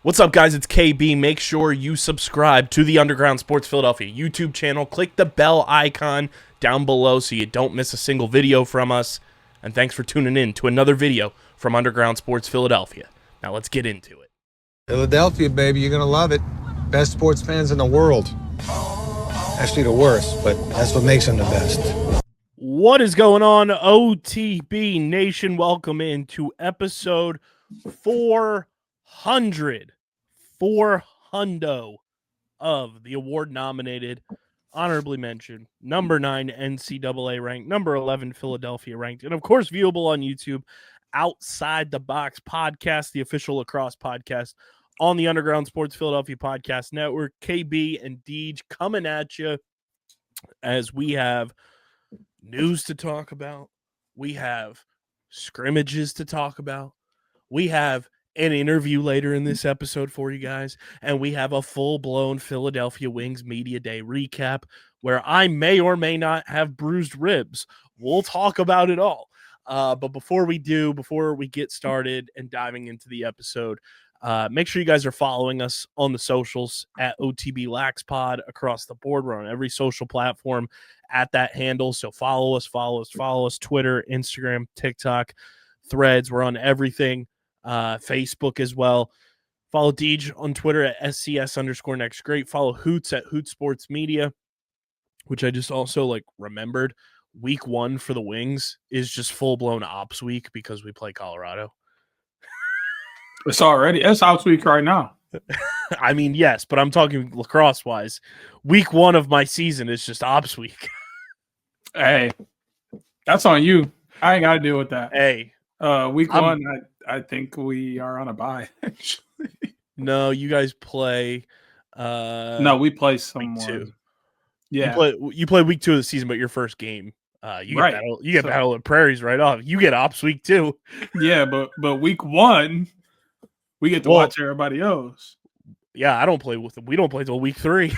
What's up, guys? It's KB. Make sure you subscribe to the Underground Sports Philadelphia YouTube channel. Click the bell icon down below so you don't miss a single video from us. And thanks for tuning in to another video from Underground Sports Philadelphia. Now let's get into it. Philadelphia, baby, you're going to love it. Best sports fans in the world. Actually, the worst, but that's what makes them the best. What is going on, OTB Nation? Welcome into episode 400 of the award-nominated, honorably mentioned, number 9 NCAA ranked, number 11 Philadelphia ranked, and of course viewable on YouTube, Outside the Box podcast, the official lacrosse podcast on the Underground Sports Philadelphia Podcast Network. KB and Deej coming at you as we have news to talk about. We have scrimmages to talk about. We have an interview later in this episode for you guys, and we have a full-blown Philadelphia Wings Media Day recap where I may or may not have bruised ribs. We'll talk about it all. But before we get started and diving into the episode, make sure you guys are following us on the socials at OTB LaxPod across the board. We're on every social platform at that handle. So follow us, Twitter, Instagram, TikTok, Threads. We're on everything. Facebook as well. Follow Deej on Twitter at SCS_next great. Follow Hoots at Hoot Sports Media, which I just also remembered. Week 1 for the Wings is just full-blown ops week because we play Colorado. It's ops week right now. I mean, yes, but I'm talking lacrosse-wise. Week 1 of my season is just ops week. Hey, that's on you. I ain't got to deal with that. Hey. Week 1, I think we are on a bye, actually. No, you guys play. No, we play someone. Week 2. Yeah. You play week 2 of the season, but your first game. You get Battle of Prairies right off. You get ops week 2. Yeah, but week 1, we get to watch everybody else. Yeah, we don't play till week 3.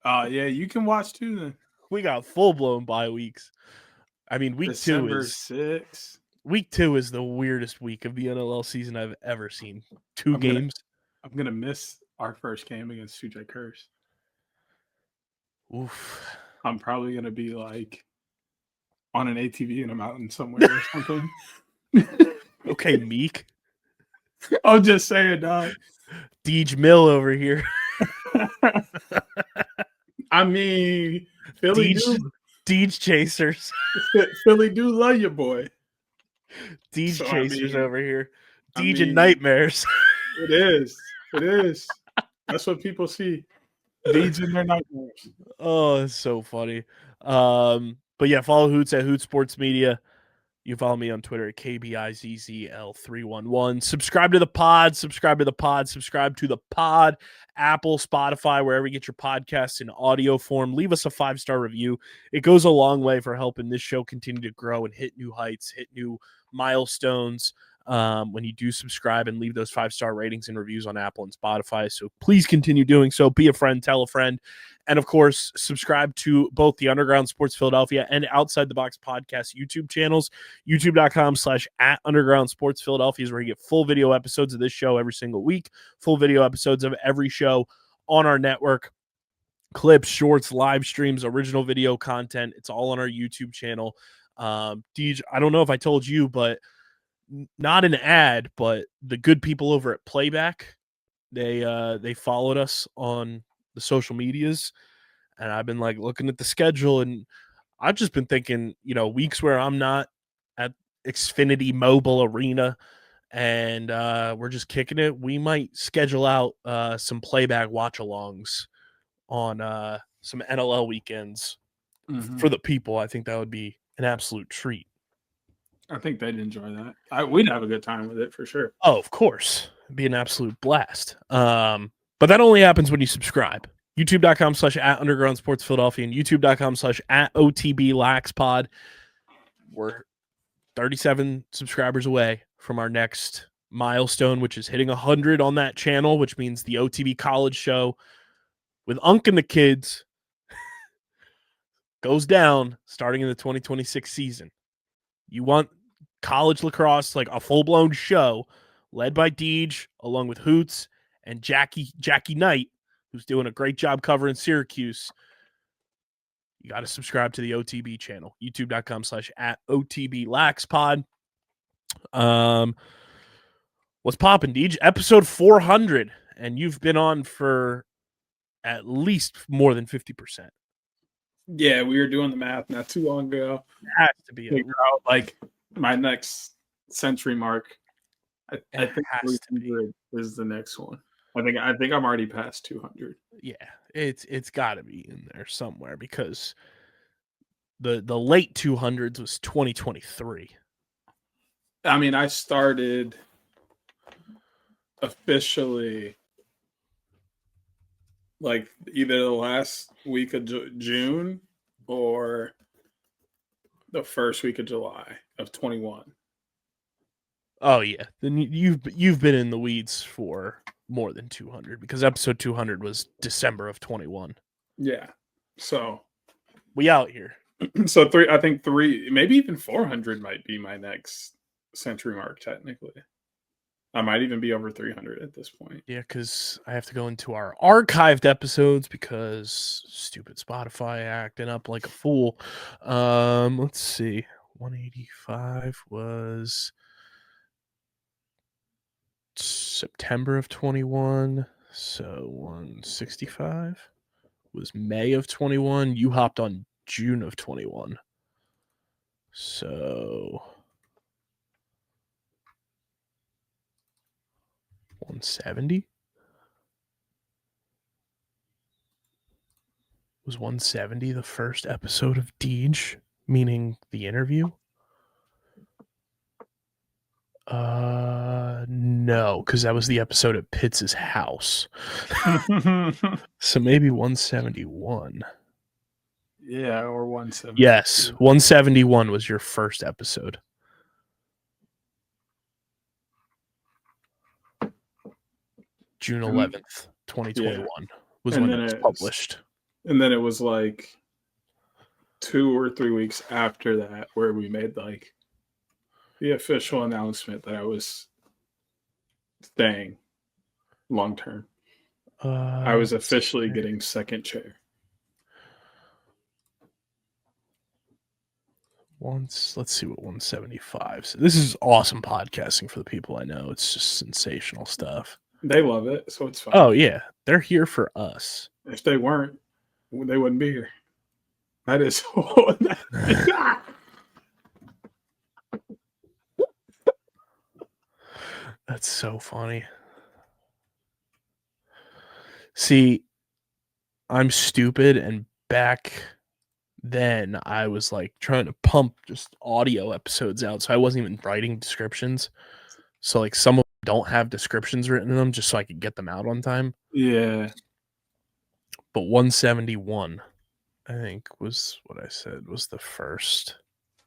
Yeah, you can watch too then. We got full-blown bye weeks. I mean, December 6th. Week 2 is the weirdest week of the NLL season I've ever seen. 2 games. I'm going to miss our first game against CJ Curse. Oof. I'm probably going to be on an ATV in a mountain somewhere or something. Okay, Meek. I'm just saying, dog. Deej Mill over here. I mean, Philly Deej Chasers. Philly do love you, boy. Deej Chasers over here. Deej and Nightmares. It is. That's what people see. Deej and their nightmares. Oh, it's so funny. But yeah, follow Hoots at Hoot Sports Media. You follow me on Twitter at KBIZZL311. Subscribe to the pod. Apple, Spotify, wherever you get your podcasts in audio form. Leave us a 5-star review. It goes a long way for helping this show continue to grow and hit new heights, hit new milestones when you do subscribe and leave those 5-star ratings and reviews on Apple and Spotify. So please continue doing so. Be a friend, tell a friend. And of course, subscribe to both the Underground Sports Philadelphia and Outside the Box podcast YouTube channels. YouTube.com/@Underground Sports Philadelphia is where you get full video episodes of this show every single week, full video episodes of every show on our network, clips, shorts, live streams, original video content. It's all on our YouTube channel. Deej, I don't know if I told you, but not an ad, but the good people over at Playback, they followed us on the social medias, and I've been looking at the schedule, and I've just been thinking, weeks where I'm not at Xfinity Mobile Arena and we're just kicking it, we might schedule out some Playback watch-alongs on some NLL weekends for the people. I think that would be an absolute treat. I think they'd enjoy that. We'd have a good time with it for sure. Oh, of course. It'd be an absolute blast. But that only happens when you subscribe. YouTube.com/@Underground Sports Philadelphia and YouTube.com/@OTB LaxPod. We're 37 subscribers away from our next milestone, which is hitting 100 on that channel, which means the OTB College Show with Unc and the kids goes down starting in the 2026 season. You want college lacrosse, a full-blown show led by Deej, along with Hoots and Jackie Knight, who's doing a great job covering Syracuse. You got to subscribe to the OTB channel, youtube.com/@OTBLaxPod. What's poppin', Deej? Episode 400, and you've been on for at least more than 50%. Yeah, we were doing the math not too long ago. It has to be. Figure out like my next century mark. I think 300 is the next one. I think I'm already past 200. Yeah, it's got to be in there somewhere because the late 200s was 2023. I mean, I started officially like either the last week of June or the first week of July of 21. Oh yeah, then you've been in the weeds for more than 200 because episode 200 was December of 21. Yeah, so we out here. So I think three, maybe even 400 might be my next century mark. Technically, I might even be over 300 at this point. Yeah, because I have to go into our archived episodes because stupid Spotify acting up like a fool. Let's see, 185 was September of 21, so 165 was May of 21. You hopped on June of 21, so 170 was 170 the first episode of Deej, meaning the interview. No, because that was the episode at Pitts' house. So maybe 171. Yeah, or 170. Yes, 171 was your first episode. June 11th, 2021 was when it was published. And then it was like 2 or 3 weeks after that where we made like the official announcement that I was staying long term. I was officially getting second chair. Let's see what 175. So this is awesome podcasting for the people I know. It's just sensational stuff. They love it, so it's fine. Oh yeah, they're here for us. If they weren't, they wouldn't be here. That is. That's so funny. See, I'm stupid, and back then I was like trying to pump just audio episodes out, so I wasn't even writing descriptions. So like some of them don't have descriptions written in them just so I could get them out on time. Yeah. But 171, I think, was what I said was the first.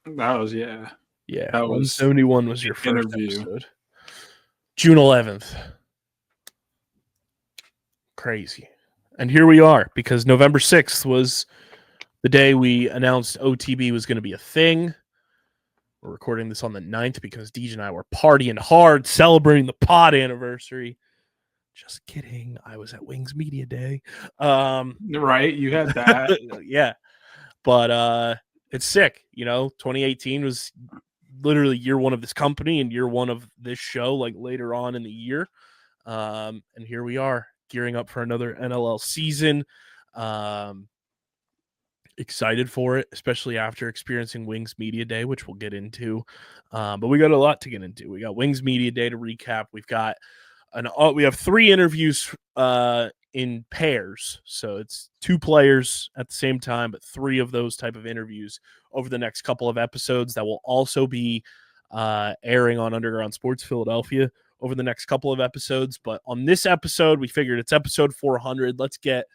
That was, yeah. Yeah, that 171 was your first episode. June 11th. Crazy. And here we are, because November 6th was the day we announced OTB was going to be a thing. We're recording this on the 9th because Deej and I were partying hard, celebrating the pod anniversary. Just kidding. I was at Wings Media Day. Right, you had that. Yeah. But it's sick. 2018 was literally year one of this company and year one of this show, like later on in the year. And here we are, gearing up for another NLL season. Excited for it, especially after experiencing Wings Media Day, which we'll get into. But we got a lot to get into. We got Wings Media Day to recap. We have 3 interviews in pairs. So it's 2 players at the same time, but 3 of those type of interviews over the next couple of episodes that will also be airing on Underground Sports Philadelphia over the next couple of episodes. But on this episode, we figured it's episode 400. Let's get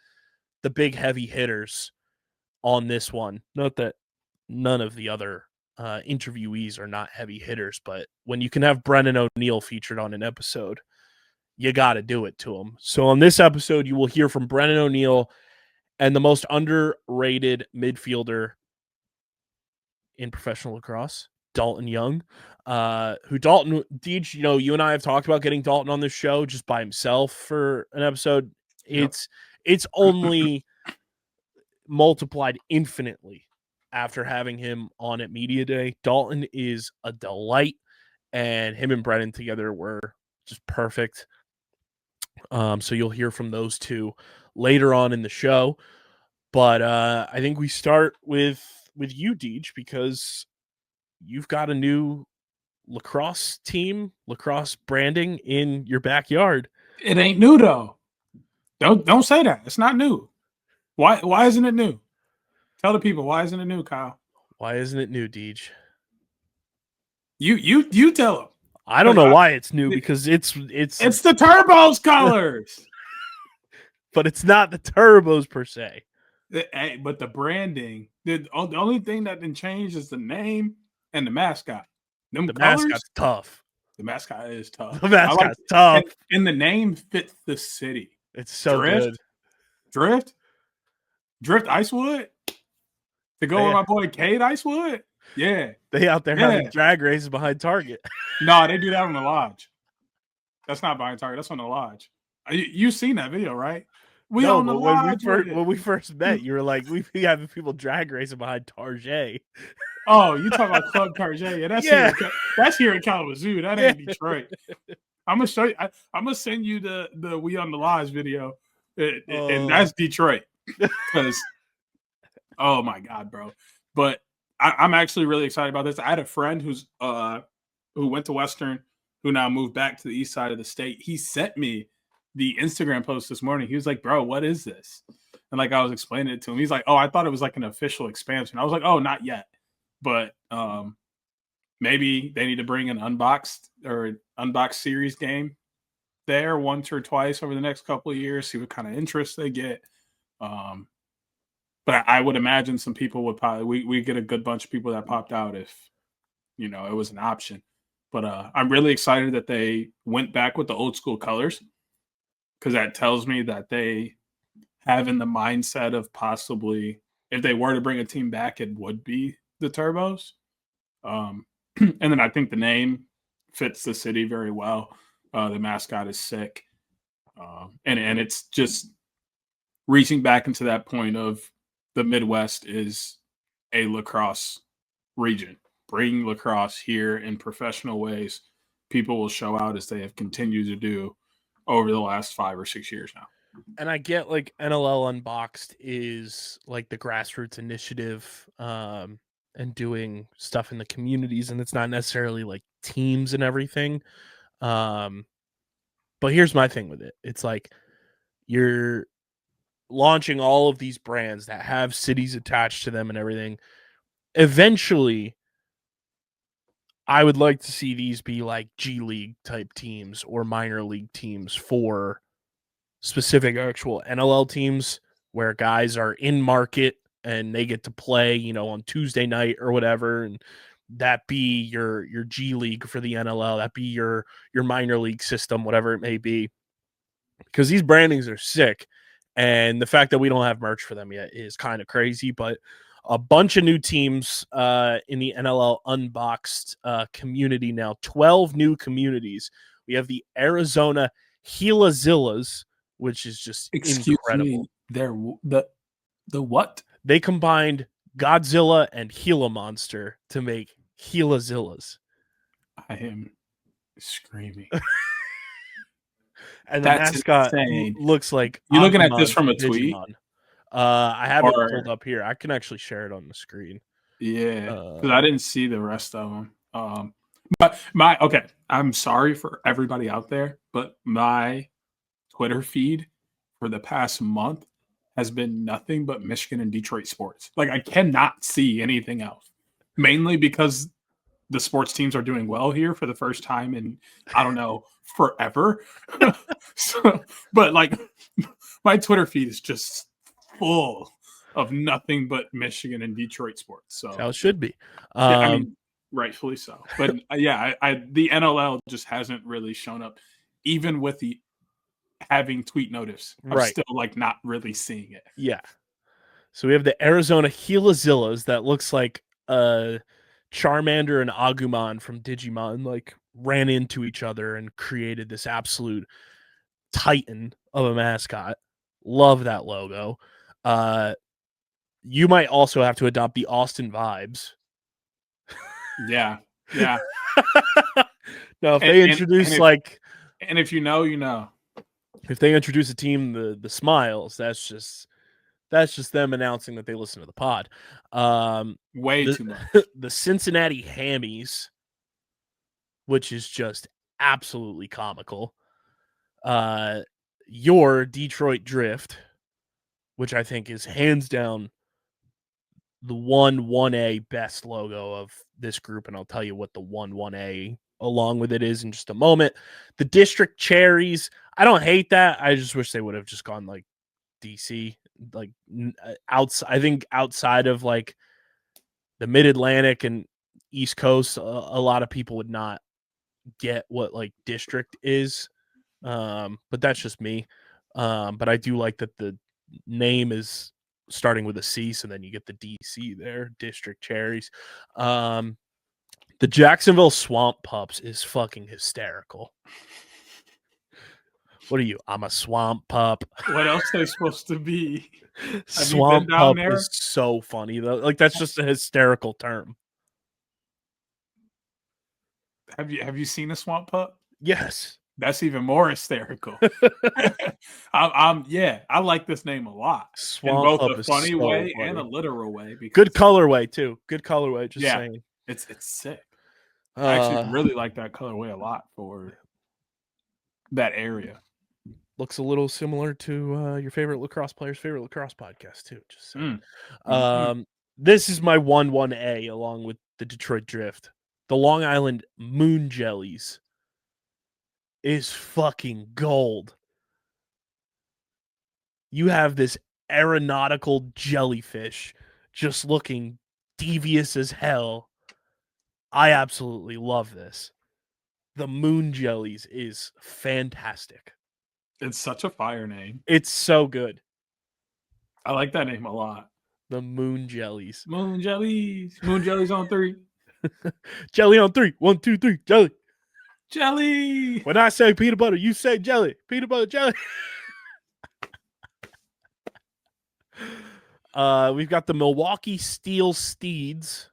the big heavy hitters on this one. Note that none of the other interviewees are not heavy hitters, but when you can have BrennanONeill featured on an episode, you got to do it to him. So on this episode, you will hear from BrennanONeill and the most underrated midfielder in professional lacrosse, Dalton Young, who Dalton, Deej, you and I have talked about getting Dalton on this show just by himself for an episode. Yep. It's only multiplied infinitely after having him on at Media Day. Dalton is a delight, and him and Brennan together were just perfect. So you'll hear from those two later on in the show. But I think we start with you, Deej, because you've got a new lacrosse team, lacrosse branding in your backyard. It ain't new though. Don't say that. It's not new. Why isn't it new? Tell the people, why isn't it new, Kyle? Why isn't it new, Deej? You tell them. I don't know why it's new, because it's the Turbos colors. But it's not the Turbos per se. But the branding, the only thing that didn't change is the name and the mascot. The mascot's tough. The mascot is tough. The mascot's tough. And the name fits the city. It's so good. Drift Icewood? To go with my boy Cade Icewood? Yeah. They out there having drag races behind Target. No, they do that on the lodge. That's not behind Target. That's on the lodge. You seen that video, right? When we first met, you were like, we having people drag racing behind Target. Oh, you talking about Club Target? Yeah, that's here in Kalamazoo. That ain't Detroit. I'm gonna show you. I'm gonna send you the We on the Lodge video, and that's Detroit. Because, oh my God, bro! But I'm actually really excited about this. I had a friend who went to Western, who now moved back to the east side of the state. He sent me the Instagram post this morning. He was like, "Bro, what is this?" And like I was explaining it to him. He's like, "Oh, I thought it was like an official expansion." I was like, "Oh, not yet." But maybe they need to bring an unboxed series game there once or twice over the next couple of years, see what kind of interest they get. But I would imagine some people would probably we get a good bunch of people that popped out if it was an option. But I'm really excited that they went back with the old school colors, because that tells me that they have in the mindset of possibly, if they were to bring a team back, it would be the Turbos. And then I think the name fits the city very well. The mascot is sick. And it's just reaching back into that point of the Midwest is a lacrosse region. Bring lacrosse here in professional ways. People will show out as they have continued to do over the last 5 or 6 years now. And I get like NLL UnBOXed is like the grassroots initiative, and doing stuff in the communities, and it's not necessarily like teams and everything. But here's my thing with it. It's like you're launching all of these brands that have cities attached to them and everything. Eventually, I would like to see these be like G League type teams or minor league teams for specific actual NLL teams, where guys are in market and they get to play, on Tuesday night or whatever, and that be your G League for the NLL, that be your minor league system, whatever it may be. Because these brandings are sick, and the fact that we don't have merch for them yet is kind of crazy. But a bunch of new teams in the NLL UnBOXed community now. 12 new communities. We have the Arizona Gilazillas, which is just incredible. They're the what? They combined Godzilla and Gila Monster to make Gilazillas. I am screaming. And the mascot looks like... You looking at this from a tweet? I have it pulled up here. I can actually share it on the screen. Yeah, because I didn't see the rest of them. But I'm sorry for everybody out there, but my Twitter feed for the past month has been nothing but Michigan and Detroit sports. Like, I cannot see anything else, mainly because the sports teams are doing well here for the first time in, I don't know, forever. But like, my Twitter feed is just full of nothing but Michigan and Detroit sports. So how it should be. I mean, rightfully so. But the NLL just hasn't really shown up, even with the having tweet notice. I'm still like not really seeing it. Yeah. So we have the Arizona Gilazillas that looks like a Charmander and Agumon from Digimon like ran into each other and created this absolute titan of a mascot. Love that logo. You might also have to adopt the Austin vibes. Yeah. Yeah. Now, if they introduce and if you know, you know. If they introduce a team, the Smiles, that's just them announcing that they listen to the pod. Way too much. The Cincinnati Hammies, which is just absolutely comical. Your Detroit Drift, which I think is hands down the 1A best logo of this group, and I'll tell you what the 1A along with it is in just a moment. The District Cherries, I don't hate that. I just wish they would have just gone like DC, like outside. I think outside of like the Mid-Atlantic and East Coast, a lot of people would not get what like District is. But that's just me. But I do like that the name is starting with a C, so then you get the DC there, District Cherries. The Jacksonville Swamp Pups is fucking hysterical. What are you? I'm a swamp pup. What else are they supposed to be? Swamp pup is so funny though. Like that's just a hysterical term. Have you seen a swamp pup? Yes. That's even more hysterical. I like this name a lot. Swamp in both pup a funny so way funny. and a literal way. Good colorway too. Good colorway. Just saying. It's sick. I actually really like that colorway a lot for that area. Looks a little similar to your favorite lacrosse player's favorite lacrosse podcast too. Just saying. This is my 1A along with the Detroit Drift. The Long Island Moon Jellies is fucking gold. You have this aeronautical jellyfish just looking devious as hell. I absolutely love this. The Moon Jellies is fantastic. It's such a fire name. It's so good. I like that name a lot. The Moon Jellies. Moon Jellies. Moon Jellies on 3. Jelly on 3. 1, 2, 3. Jelly. Jelly. When I say peanut butter, you say jelly. Peanut butter, jelly. We've got the Milwaukee Steel Steeds.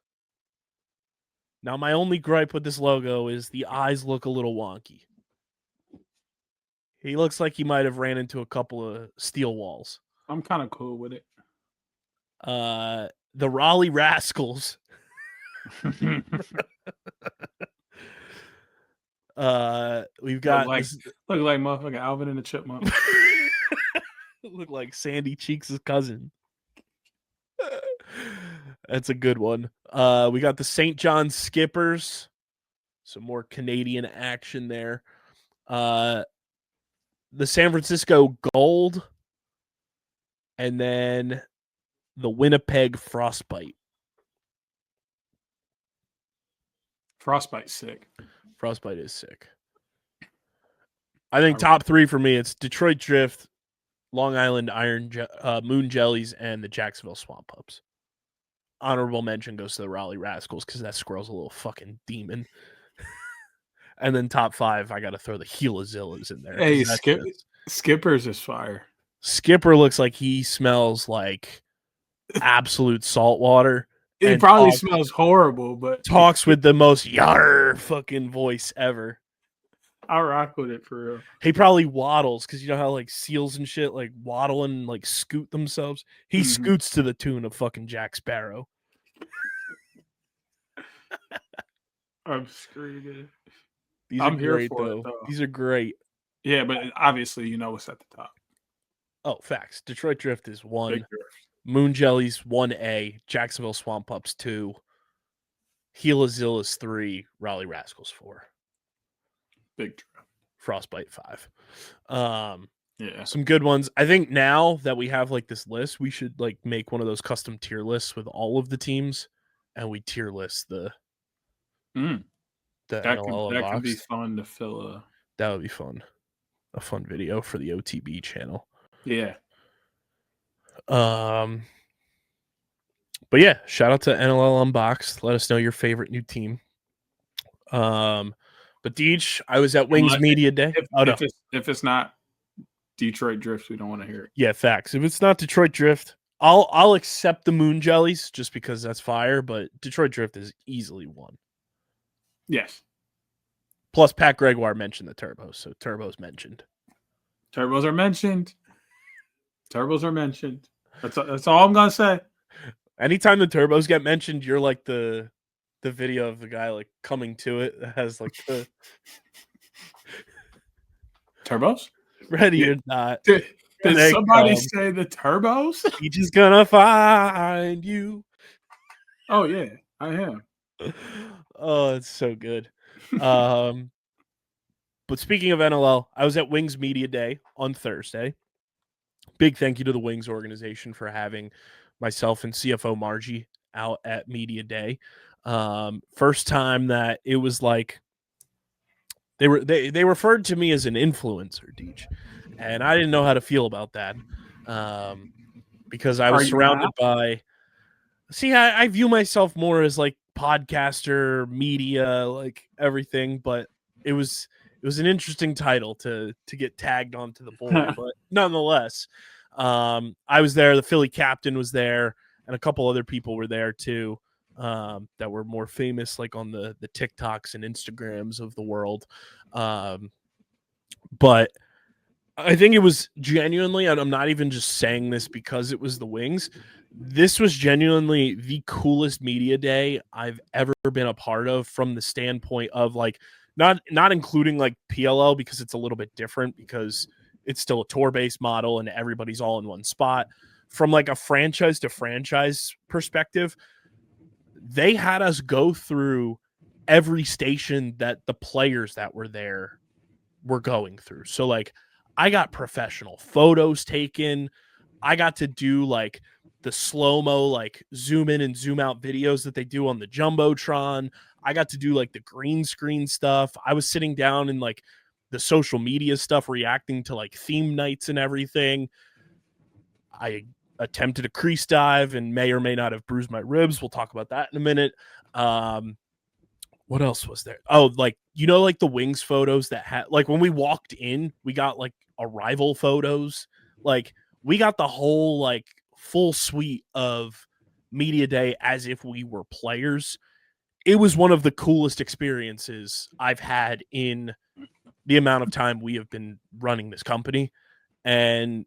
Now, my only gripe with this logo is the eyes look a little wonky. He looks like he might have ran into a couple of steel walls. I'm kind of cool with it. The Raleigh Rascals. We've got look like motherfucking Alvin and the Chipmunk. Look like Sandy Cheeks' cousin. That's a good one. We got the St. John Skippers. Some more Canadian action there. The San Francisco Gold. And then the Winnipeg Frostbite. Frostbite's sick. Frostbite is sick. I think top 3 for me, it's Detroit Drift, Long Island Moon Jellies, and the Jacksonville Swamp Pups. Honorable mention goes to the Raleigh Rascals because that squirrel's a little fucking demon. And then top 5, I got to throw the Gilazillas in there. Hey, Skipper's is fire. Skipper looks like he smells like absolute salt water. He probably smells horrible, but talks with the most yar fucking voice ever. I rock with it for real. He probably waddles because you know how like seals and shit like waddle and like scoot themselves. He scoots to the tune of fucking Jack Sparrow. I'm screwed. These are great though. These are great. Yeah, but obviously you know what's at the top. Oh, facts. Detroit Drift is 1. Moon Jellies 1A. Jacksonville Swamp Pups 2. Gilazillas 3. Raleigh Rascals 4. Big Drift. Frostbite 5. Yeah. Some good ones. I think now that we have like this list, we should like make one of those custom tier lists with all of the teams, and we tier list the that could be fun to fill that would be fun. A fun video for the OTB channel. Yeah. But yeah, shout out to NLL UnBOXed. Let us know your favorite new team. But Deej, I was at Wings Media Day. If it's not Detroit Drift, we don't want to hear it. Yeah, facts. If it's not Detroit Drift, I'll accept the Moon Jellies just because that's fire, but Detroit Drift is easily one. Yes. Plus, Pat Gregoire mentioned the turbos, so turbos mentioned. Turbos are mentioned. Turbos are mentioned. That's all I'm gonna say. Anytime the turbos get mentioned, you're like the video of the guy like coming to it that has like the turbos. Ready or not? Did somebody say the turbos? He's just gonna find you. Oh yeah, I am. Oh, it's so good. But speaking of NLL, I was at Wings Media Day on Thursday. Big thank you to the Wings organization for having myself and CFO Margie out at Media Day. First time that it was like they referred to me as an influencer, Deej, and I didn't know how to feel about that because I was surrounded by. See, I view myself more as like podcaster, media, like everything, but it was an interesting title to get tagged onto the board, but nonetheless, I was there. The Philly captain was there, and a couple other people were there too that were more famous, like on the TikToks and Instagrams of the world. But I think it was genuinely, and I'm not even just saying this because it was the Wings. This was genuinely the coolest media day I've ever been a part of, from the standpoint of like not including like PLL, because it's a little bit different because it's still a tour-based model and everybody's all in one spot. From like a franchise to franchise perspective, they had us go through every station that the players that were there were going through. So like I got professional photos taken. I got to do like the slow-mo, like zoom in and zoom out videos that they do on the Jumbotron. I got to do like the green screen stuff. I was sitting down in like the social media stuff, reacting to like theme nights and everything. I attempted a crease dive and may or may not have bruised my ribs. We'll talk about that in a minute. What else was there? Oh, like, you know, like the Wings photos that had, like when we walked in, we got like arrival photos. Like we got the whole like full suite of media day as if we were players. It was one of the coolest experiences I've had in the amount of time we have been running this company. And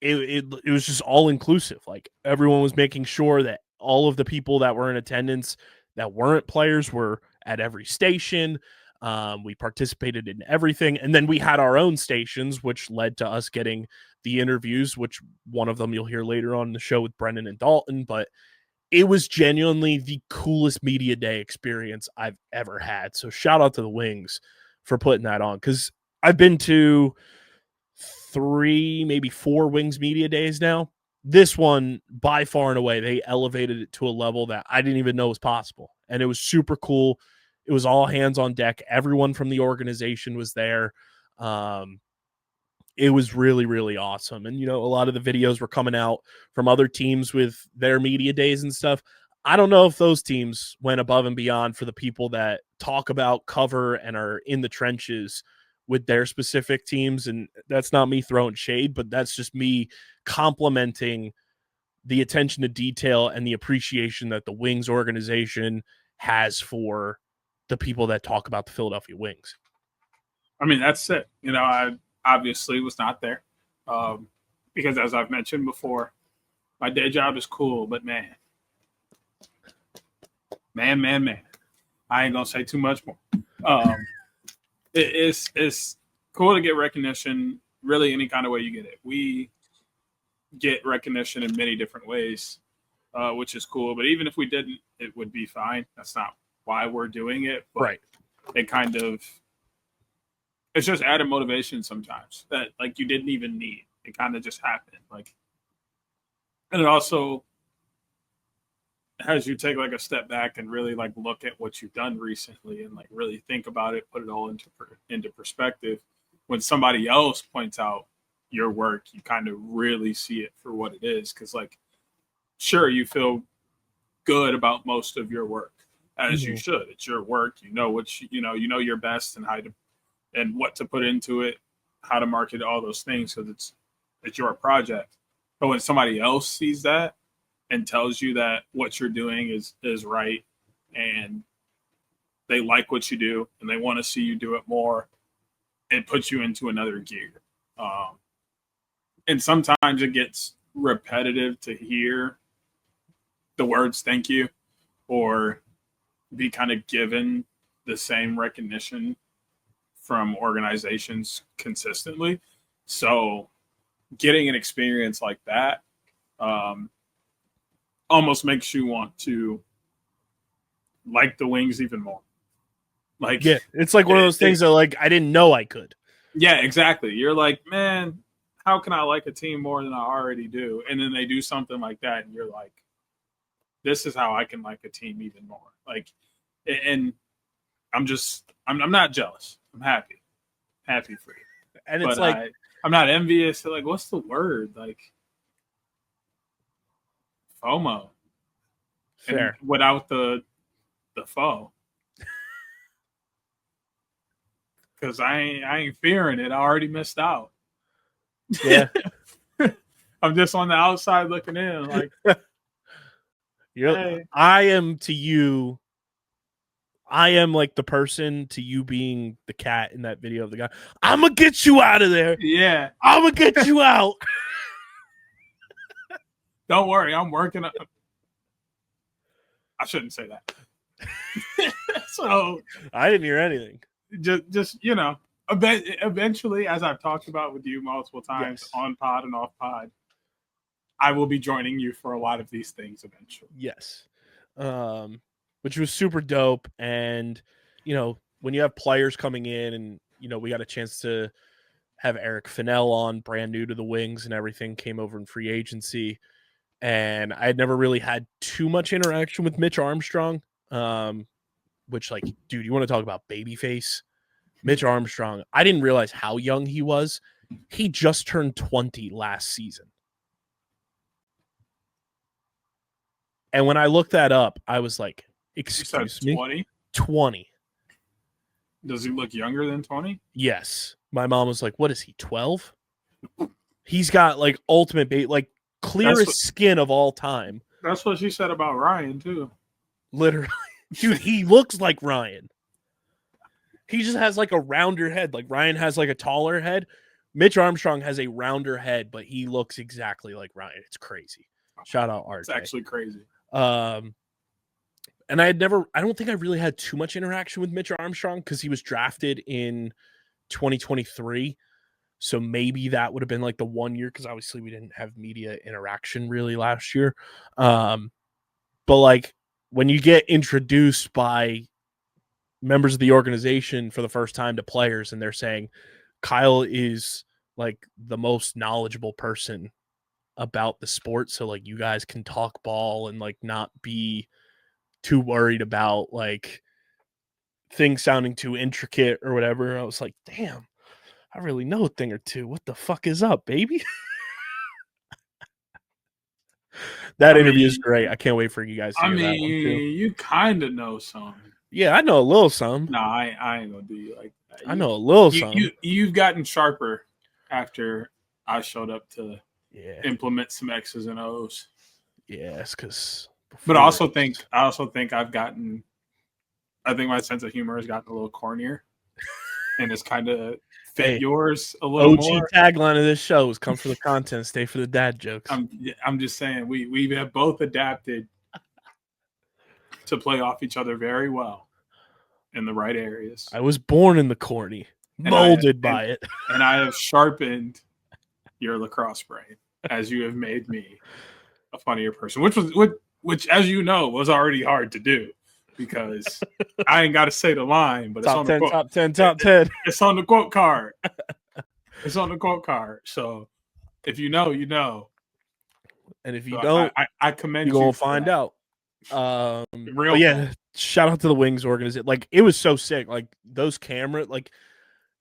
it was just all inclusive. Like everyone was making sure that all of the people that were in attendance that weren't players were at every station. We participated in everything. And then we had our own stations, which led to us getting the interviews, which one of them you'll hear later on in the show with Brennan and Dalton. But it was genuinely the coolest media day experience I've ever had. So shout out to the Wings for putting that on, because I've been to 3, maybe 4 Wings media days now. This one, by far and away, they elevated it to a level that I didn't even know was possible. And it was super cool. It was all hands on deck. Everyone from the organization was there. It was really, really awesome. And, you know, a lot of the videos were coming out from other teams with their media days and stuff. I don't know if those teams went above and beyond for the people that talk about, cover, and are in the trenches with their specific teams. And that's not me throwing shade, but that's just me complimenting the attention to detail and the appreciation that the Wings organization has for the people that talk about the Philadelphia Wings. I mean, that's it. You know, I obviously was not there because, as I've mentioned before, my day job is cool, but man, I ain't gonna say too much more. It's cool to get recognition, really, any kind of way you get it. We get recognition in many different ways, which is cool. But even if we didn't, it would be fine. That's not why we're doing it. But right. It's just added motivation sometimes that like you didn't even need. It kind of just happened. Like, and it also has you take like a step back and really like look at what you've done recently and like really think about it, put it all into perspective. When somebody else points out your work, you kind of really see it for what it is. Cause like, sure, you feel good about most of your work, as you should. It's your work. You know what you know your best and how to and what to put into it, how to market, all those things, because it's your project. But when somebody else sees that and tells you that what you're doing is right, and they like what you do and they want to see you do it more, it puts you into another gear. And sometimes it gets repetitive to hear the words thank you or be kind of given the same recognition from organizations consistently. So getting an experience like that almost makes you want to like the Wings even more. Like, yeah, it's like one of those things that like I didn't know I could. Yeah, exactly. You're like, man, how can I like a team more than I already do? And then they do something like that, and you're like, this is how I can like a team even more. Like, and I'm not jealous. I'm happy for you. And it's like, I'm not envious. Like, what's the word? Like, FOMO. fair. And without the foe. Because I ain't fearing it. I already missed out. Yeah. I'm just on the outside looking in. Like, hey. I am to you. I am like the person to you being the cat in that video of the guy. I'm going to get you out of there. Yeah. I'm going to get you out. Don't worry. I'm working. I shouldn't say that. So I didn't hear anything. Just eventually, as I've talked about with you multiple times on pod and off pod, I will be joining you for a lot of these things eventually. Yes. Which was super dope. And, when you have players coming in and, we got a chance to have Eric Fennell on, brand new to the Wings and everything, came over in free agency. And I had never really had too much interaction with Mitch Armstrong, which, like, dude, you want to talk about babyface? Mitch Armstrong, I didn't realize how young he was. He just turned 20 last season. And when I looked that up, I was like, excuse me? 20? 20. Does he look younger than 20? Yes. My mom was like, what is he, 12? He's got, like, ultimate like, clearest skin of all time. That's what she said about Ryan, too. Literally. Dude, he looks like Ryan. He just has like a rounder head. Like Ryan has like a taller head. Mitch Armstrong has a rounder head, but he looks exactly like Ryan. It's crazy. Shout out RJ. It's actually crazy. And I don't think I really had too much interaction with Mitch Armstrong because he was drafted in 2023. So maybe that would have been like the 1 year, because obviously we didn't have media interaction really last year. But like when you get introduced by members of the organization for the first time to players and they're saying Kyle is like the most knowledgeable person about the sport, so like you guys can talk ball and like not be too worried about like things sounding too intricate or whatever. I was like, damn, I really know a thing or two. What the fuck is up, baby? That interview is great. I can't wait for you guys to hear that one too. You kind of know some. Yeah, I know a little some. No, I ain't gonna do you like that. I know a little some. You've gotten sharper after I showed up to implement some X's and O's. Yes, because. But I also think I've gotten. I think my sense of humor has gotten a little cornier, and it's kind of fit yours a little more. OG tagline of this show is "Come for the content, stay for the dad jokes." I'm just saying we have both adapted to play off each other very well in the right areas. I was born in the corny, molded by it. And I have sharpened your lacrosse brain as you have made me a funnier person, which as you know, was already hard to do because I ain't got to say the line, but top it's on 10, top 10, top 10. It's on the quote card. It's on the quote card. So if you know, you know. And if you don't, I commend you. You're going to find out. Shout out to the Wings organization. Like, it was so sick. Like, those camera, like,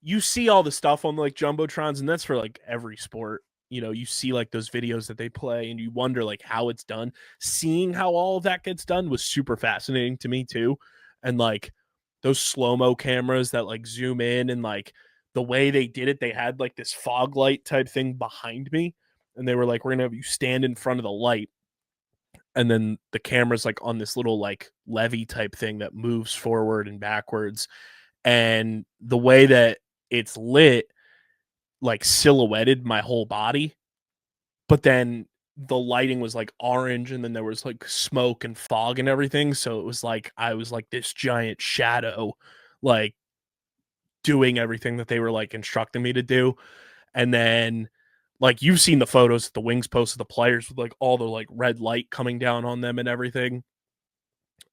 you see all the stuff on like jumbotrons, and that's for like every sport. you know, you see like those videos that they play and you wonder like how it's done. Seeing how all of that gets done was super fascinating to me too. And like those slow-mo cameras that like zoom in and like the way they did it, they had like this fog light type thing behind me. And they were like, we're going to have you stand in front of the light. And then the camera's like on this little like levy type thing that moves forward and backwards. And the way that it's lit, like silhouetted my whole body. But then the lighting was like orange and then there was like smoke and fog and everything. So it was like, I was like this giant shadow, like doing everything that they were like instructing me to do. And then like you've seen the photos that the Wings posted the players with like all the like red light coming down on them and everything.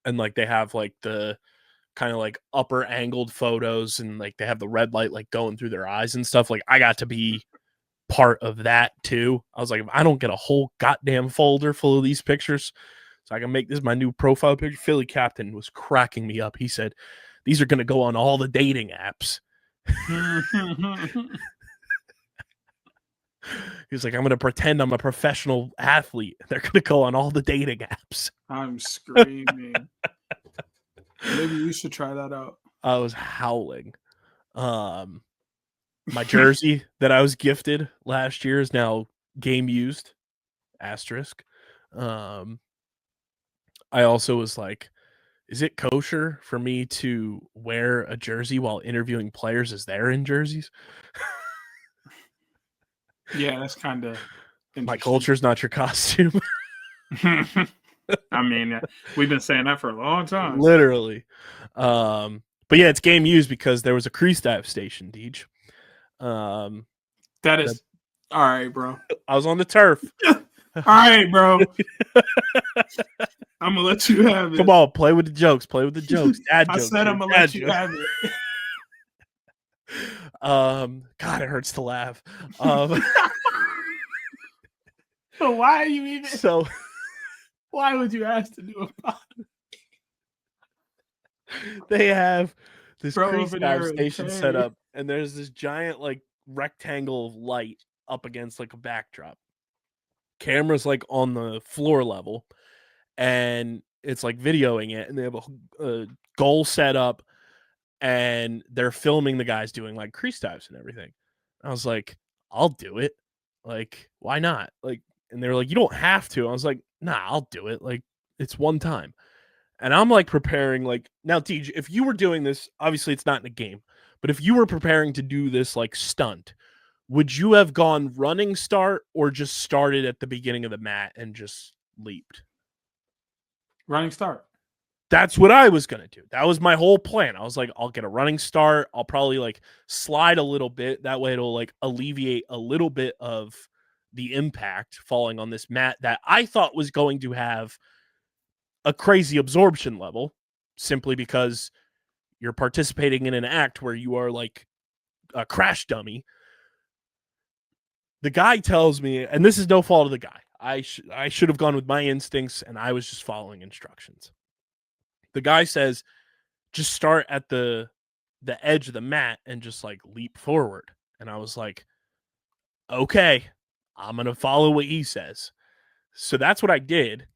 And like they have like the kind of like upper angled photos and like they have the red light like going through their eyes and stuff. Like I got to be part of that too. I was like, if I don't get a whole goddamn folder full of these pictures so I can make this my new profile picture. Philly Captain was cracking me up. He said, these are going to go on all the dating apps. He was like, I'm going to pretend I'm a professional athlete. They're going to go on all the dating apps. I'm screaming. Maybe you should try that out. I was howling. My jersey that I was gifted last year is now game used. Asterisk. I also was like, is it kosher for me to wear a jersey while interviewing players as they're in jerseys? Yeah, that's kind of My culture's not your costume. I mean, we've been saying that for a long time. Literally. But yeah, it's game used because there was a crease dive station, Deej. That is all right, bro. I was on the turf. All right, bro. I'm gonna let you have it. Come on, play with the jokes. Play with the jokes. Dad I jokes. said I'm gonna let you have it. God, it hurts to laugh. So why are you even? So why would you ask to do a pod? They have this Bro, crease over dive there, station okay. set up, and there's this giant like rectangle of light up against like a backdrop. Camera's like on the floor level, and it's like videoing it, and they have a goal set up, and they're filming the guys doing like crease dives and everything. I was like, I'll do it. Like, why not? Like, and they were like, you don't have to. I was like, nah, I'll do it. Like, it's one time. And I'm like preparing, like, now, TJ, if you were doing this, obviously it's not in a game, but if you were preparing to do this like stunt, would you have gone running start or just started at the beginning of the mat and just leaped? Running start. That's what I was going to do. That was my whole plan. I was like, I'll get a running start. I'll probably like slide a little bit. That way it'll like alleviate a little bit of the impact falling on this mat that I thought was going to have a crazy absorption level simply because you're participating in an act where you are like a crash dummy. The guy tells me, and this is no fault of the guy, I should have gone with my instincts and I was just following instructions. The guy says, just start at the edge of the mat and just like leap forward. And I was like, okay, I'm going to follow what he says. So that's what I did.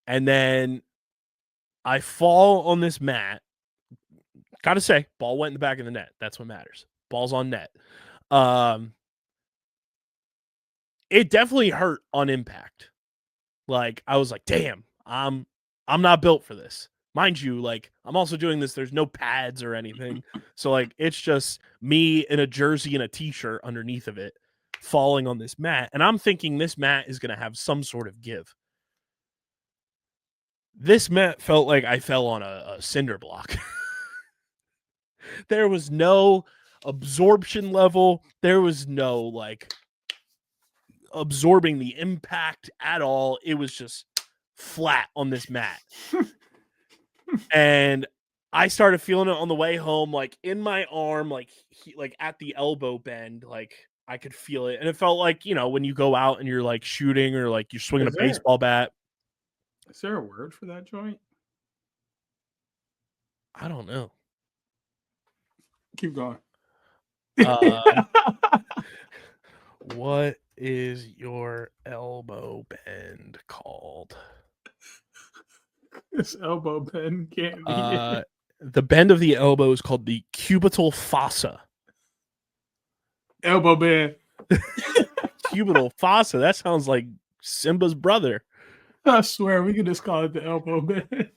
And then I fall on this mat. Gotta say, ball went in the back of the net. That's what matters. Ball's on net. It definitely hurt on impact. Like, I was like, damn, I'm not built for this. Mind you, like, I'm also doing this. There's no pads or anything. So, like, it's just me in a jersey and a t-shirt underneath of it falling on this mat. And I'm thinking this mat is going to have some sort of give. This mat felt like I fell on a cinder block. There was no absorption level. There was no, like, absorbing the impact at all. It was just flat on this mat. And I started feeling it on the way home, like in my arm, like at the elbow bend, like I could feel it. And it felt like, you know, when you go out and you're like shooting or like you're swinging a baseball bat. Is there a word for that joint? I don't know. Keep going. What is your elbow bend called? This elbow bend can't be it. The bend of the elbow is called the cubital fossa. Elbow bend. Cubital fossa. That sounds like Simba's brother. I swear we could just call it the elbow bend.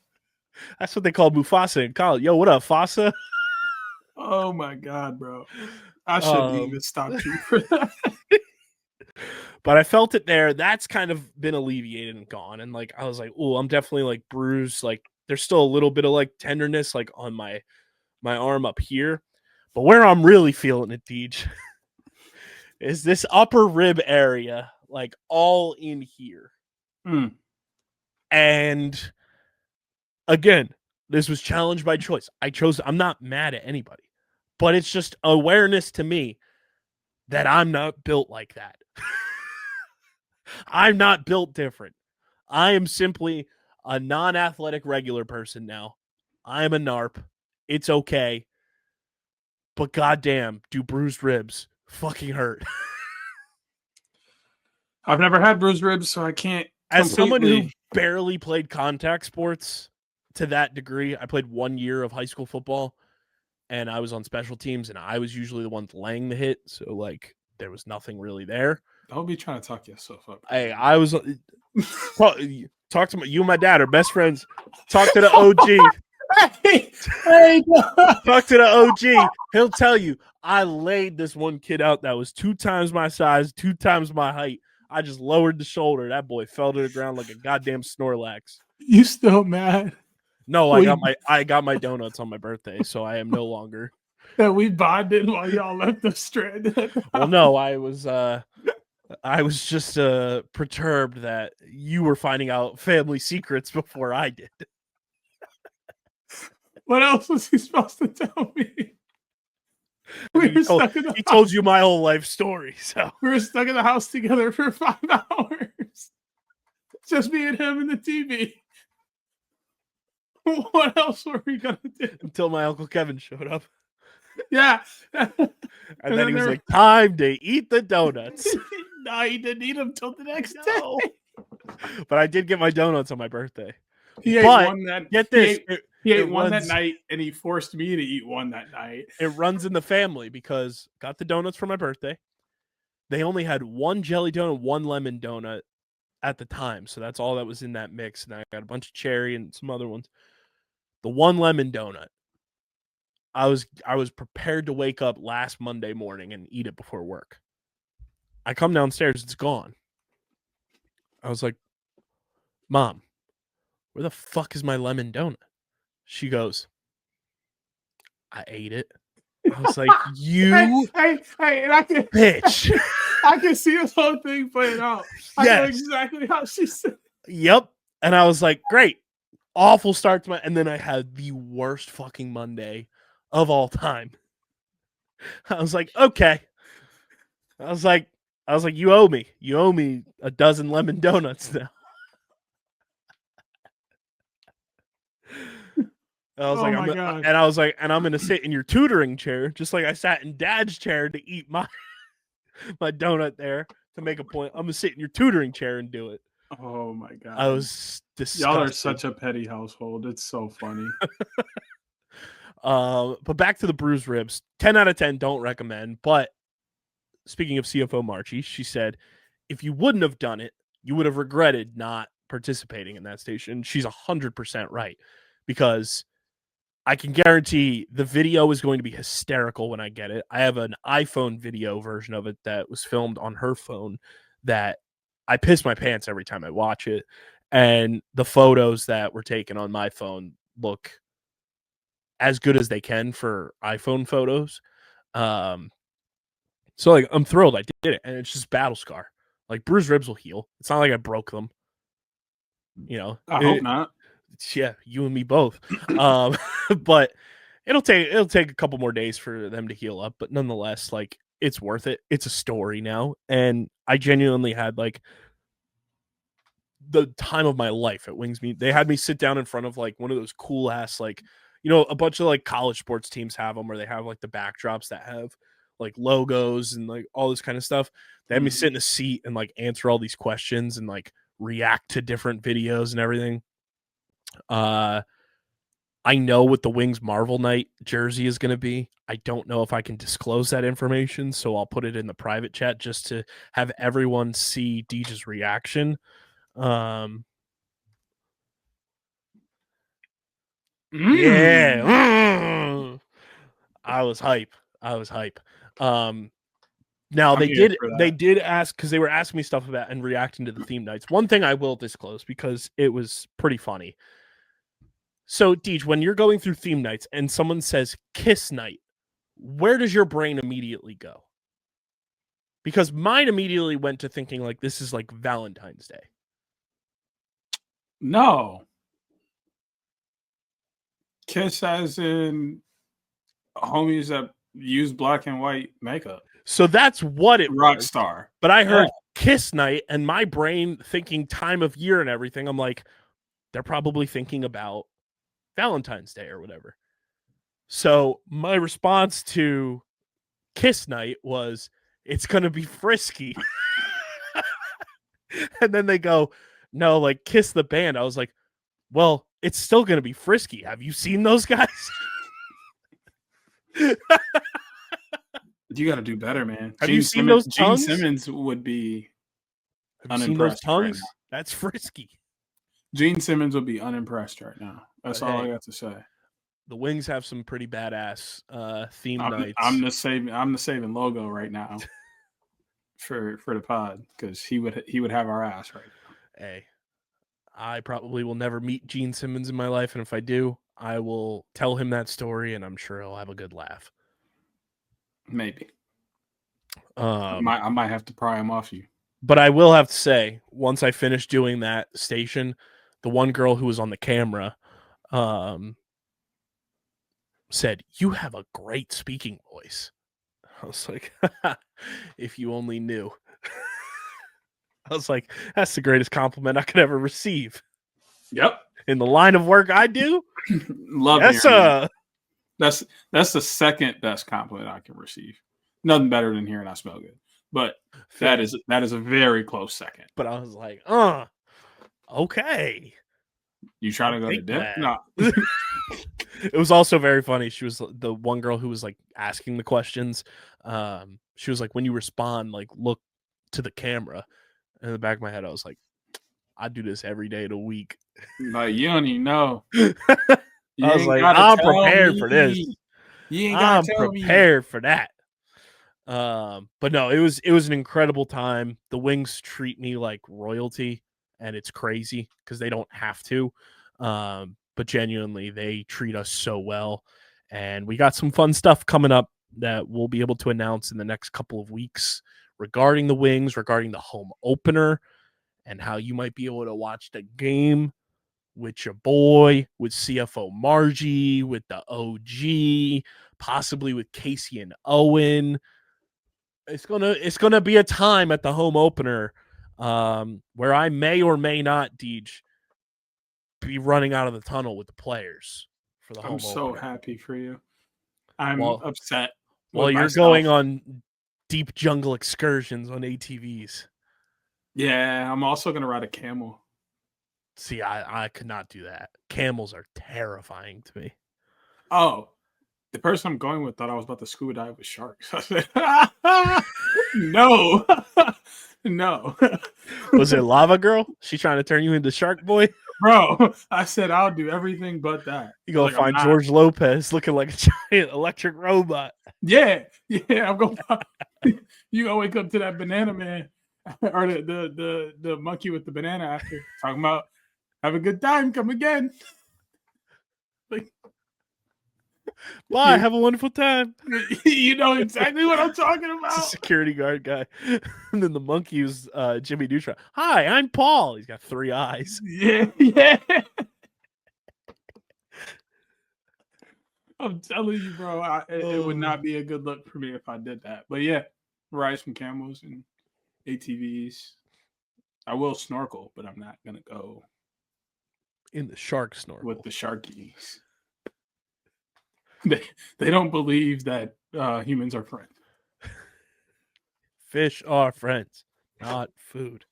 That's what they call Mufasa in college. Yo, what up, Fossa? Oh my god, bro. I shouldn't even stop you for that. But I felt it there. That's kind of been alleviated and gone. And like I was like, oh, I'm definitely like bruised. Like there's still a little bit of like tenderness like on my arm up here. But where I'm really feeling it, Deej, is this upper rib area, like all in here. And again, this was challenged by choice. I'm not mad at anybody, but it's just awareness to me that I'm not built like that. I'm not built different. I am simply a non-athletic regular person now. I am a NARP. It's okay. But goddamn, do bruised ribs fucking hurt. I've never had bruised ribs, so I can't. As someone who barely played contact sports to that degree, I played 1 year of high school football, and I was on special teams, and I was usually the one laying the hit, so like there was nothing really there. Don't be trying to talk yourself up. Hey, I was talk to you and my dad are best friends. Talk to the OG. Hey, Talk to the OG. He'll tell you I laid this one kid out that was 2 times my size, 2 times my height. I just lowered the shoulder. That boy fell to the ground like a goddamn Snorlax. You still mad? No, I got my donuts on my birthday, so I am no longer. That we bonded while y'all left the stranded. Well, no, I was just perturbed that you were finding out family secrets before I did. What else was he supposed to tell me? He told you my whole life story. So we were stuck in the house together for 5 hours. Just me and him and the TV. What else were we gonna do? Until my Uncle Kevin showed up. Yeah. And then he was like, time to eat the donuts. No, he didn't eat them till the next day. But I did get my donuts on my birthday. He ate one that. Get this. He ate one that night, and he forced me to eat one that night. It runs in the family because got the donuts for my birthday. They only had 1 jelly donut, 1 lemon donut at the time. So that's all that was in that mix. And I got a bunch of cherry and some other ones. The 1 lemon donut. I was prepared to wake up last Monday morning and eat it before work. I come downstairs, it's gone. I was like, Mom, where the fuck is my lemon donut? She goes, I ate it. I was like, you hey, and I can bitch. I can see this whole thing playing out. I know exactly how she said. Yep. And I was like, great. Awful start to and then I had the worst fucking Monday of all time. I was like, okay. I was like, you owe me. You owe me a dozen lemon donuts now. I was I'm gonna sit in your tutoring chair, just like I sat in Dad's chair to eat my donut there to make a point. I'm gonna sit in your tutoring chair and do it. Oh my god! I was disgusted. Y'all are such a petty household. It's so funny. But back to the bruised ribs. 10 out of 10. Don't recommend. But speaking of CFO Marchie, she said, if you wouldn't have done it, you would have regretted not participating in that station. She's 100% right, because I can guarantee the video is going to be hysterical when I get it. I have an iPhone video version of it that was filmed on her phone that I piss my pants every time I watch it. And the photos that were taken on my phone look as good as they can for iPhone photos. So like I'm thrilled I did it, and it's just battle scar. Like bruised ribs will heal. It's not like I broke them. You know, I hope not. Yeah, you and me both. But it'll take a couple more days for them to heal up, but nonetheless, like it's worth it. It's a story now, and I genuinely had like the time of my life at Wings Meet. They had me sit down in front of like one of those cool ass, like, you know, a bunch of like college sports teams have them where they have like the backdrops that have like logos and like all this kind of stuff. They had me sit in a seat and like answer all these questions and like react to different videos and everything. I know what the Wings Marvel Night jersey is going to be. I don't know if I can disclose that information, so I'll put it in the private chat just to have everyone see Deej's reaction. Yeah. I was hype. Now I'm they here did for that. they did ask, because they were asking me stuff about and reacting to the theme nights. One thing I will disclose because it was pretty funny. So, Deej, when you're going through theme nights and someone says kiss night, where does your brain immediately go? Because mine immediately went to thinking like this is like Valentine's Day. No. Kiss as in homies that use black and white makeup. So that's what it was. Rockstar. But I heard kiss night and my brain thinking time of year and everything. I'm like, they're probably thinking about Valentine's Day or whatever. So my response to kiss night was, it's going to be frisky. And then they go, no, like Kiss the band. I was like, well, it's still going to be frisky. Have you seen those guys? You got to do better, man. Have you seen those tongues? Gene Simmons would be Have you seen those unimpressed right tongues? now. That's frisky. Gene Simmons would be unimpressed right now. That's all I got to say. The Wings have some pretty badass theme nights. I'm the saving logo right now for the pod, because he would have our ass right now. Hey, I probably will never meet Gene Simmons in my life, and if I do, I will tell him that story, and I'm sure he'll have a good laugh. Maybe. I might have to pry him off you. But I will have to say, once I finished doing that station, the one girl who was on the camera said, "You have a great speaking voice." I was like, if you only knew. I was like, that's the greatest compliment I could ever receive. Yep. In the line of work I do. Love that's that's the second best compliment I can receive. Nothing better than hearing I smell good. But that is a very close second. But I was like, okay. You try to go to dip? No. It was also very funny. She was the one girl who was like asking the questions. She was like, when you respond, like look to the camera. In the back of my head, I was like, I do this every day of the week. Like, you don't even know. I was like, I'm prepared for this. I'm prepared for that. But no, it was an incredible time. The Wings treat me like royalty, and it's crazy because they don't have to. But genuinely, they treat us so well. And we got some fun stuff coming up that we'll be able to announce in the next couple of weeks regarding the Wings, regarding the home opener, and how you might be able to watch the game with your boy, with CFO Margie, with the OG, possibly with Casey and Owen. It's gonna be a time at the home opener where I may or may not, Deej, be running out of the tunnel with the players for the home opener. I'm so happy for you. I'm upset. While you're going on deep jungle excursions on ATVs. Yeah, I'm also gonna ride a camel. See, I could not do that. Camels are terrifying to me. Oh, the person I'm going with thought I was about to scuba dive with sharks. I said, no, no. Was it Lava Girl? She trying to turn you into Shark Boy? Bro, I said I'll do everything but that. You go find George Lopez looking like a giant electric robot. Yeah, I'm going. You gonna wake up to that banana man or the monkey with the banana after talking about have a good time, come again. Like, bye, have a wonderful time. You know exactly what I'm talking about. It's a security guard guy. And then the monkey was Jimmy Neutron. Hi, I'm Paul. He's got 3 eyes. Yeah. I'm telling you, bro, it would not be a good look for me if I did that. But yeah, ride some camels and ATVs. I will snorkel, but I'm not going to go in the shark snorkel with the sharkies. They don't believe that humans are friends. Fish are friends, not food.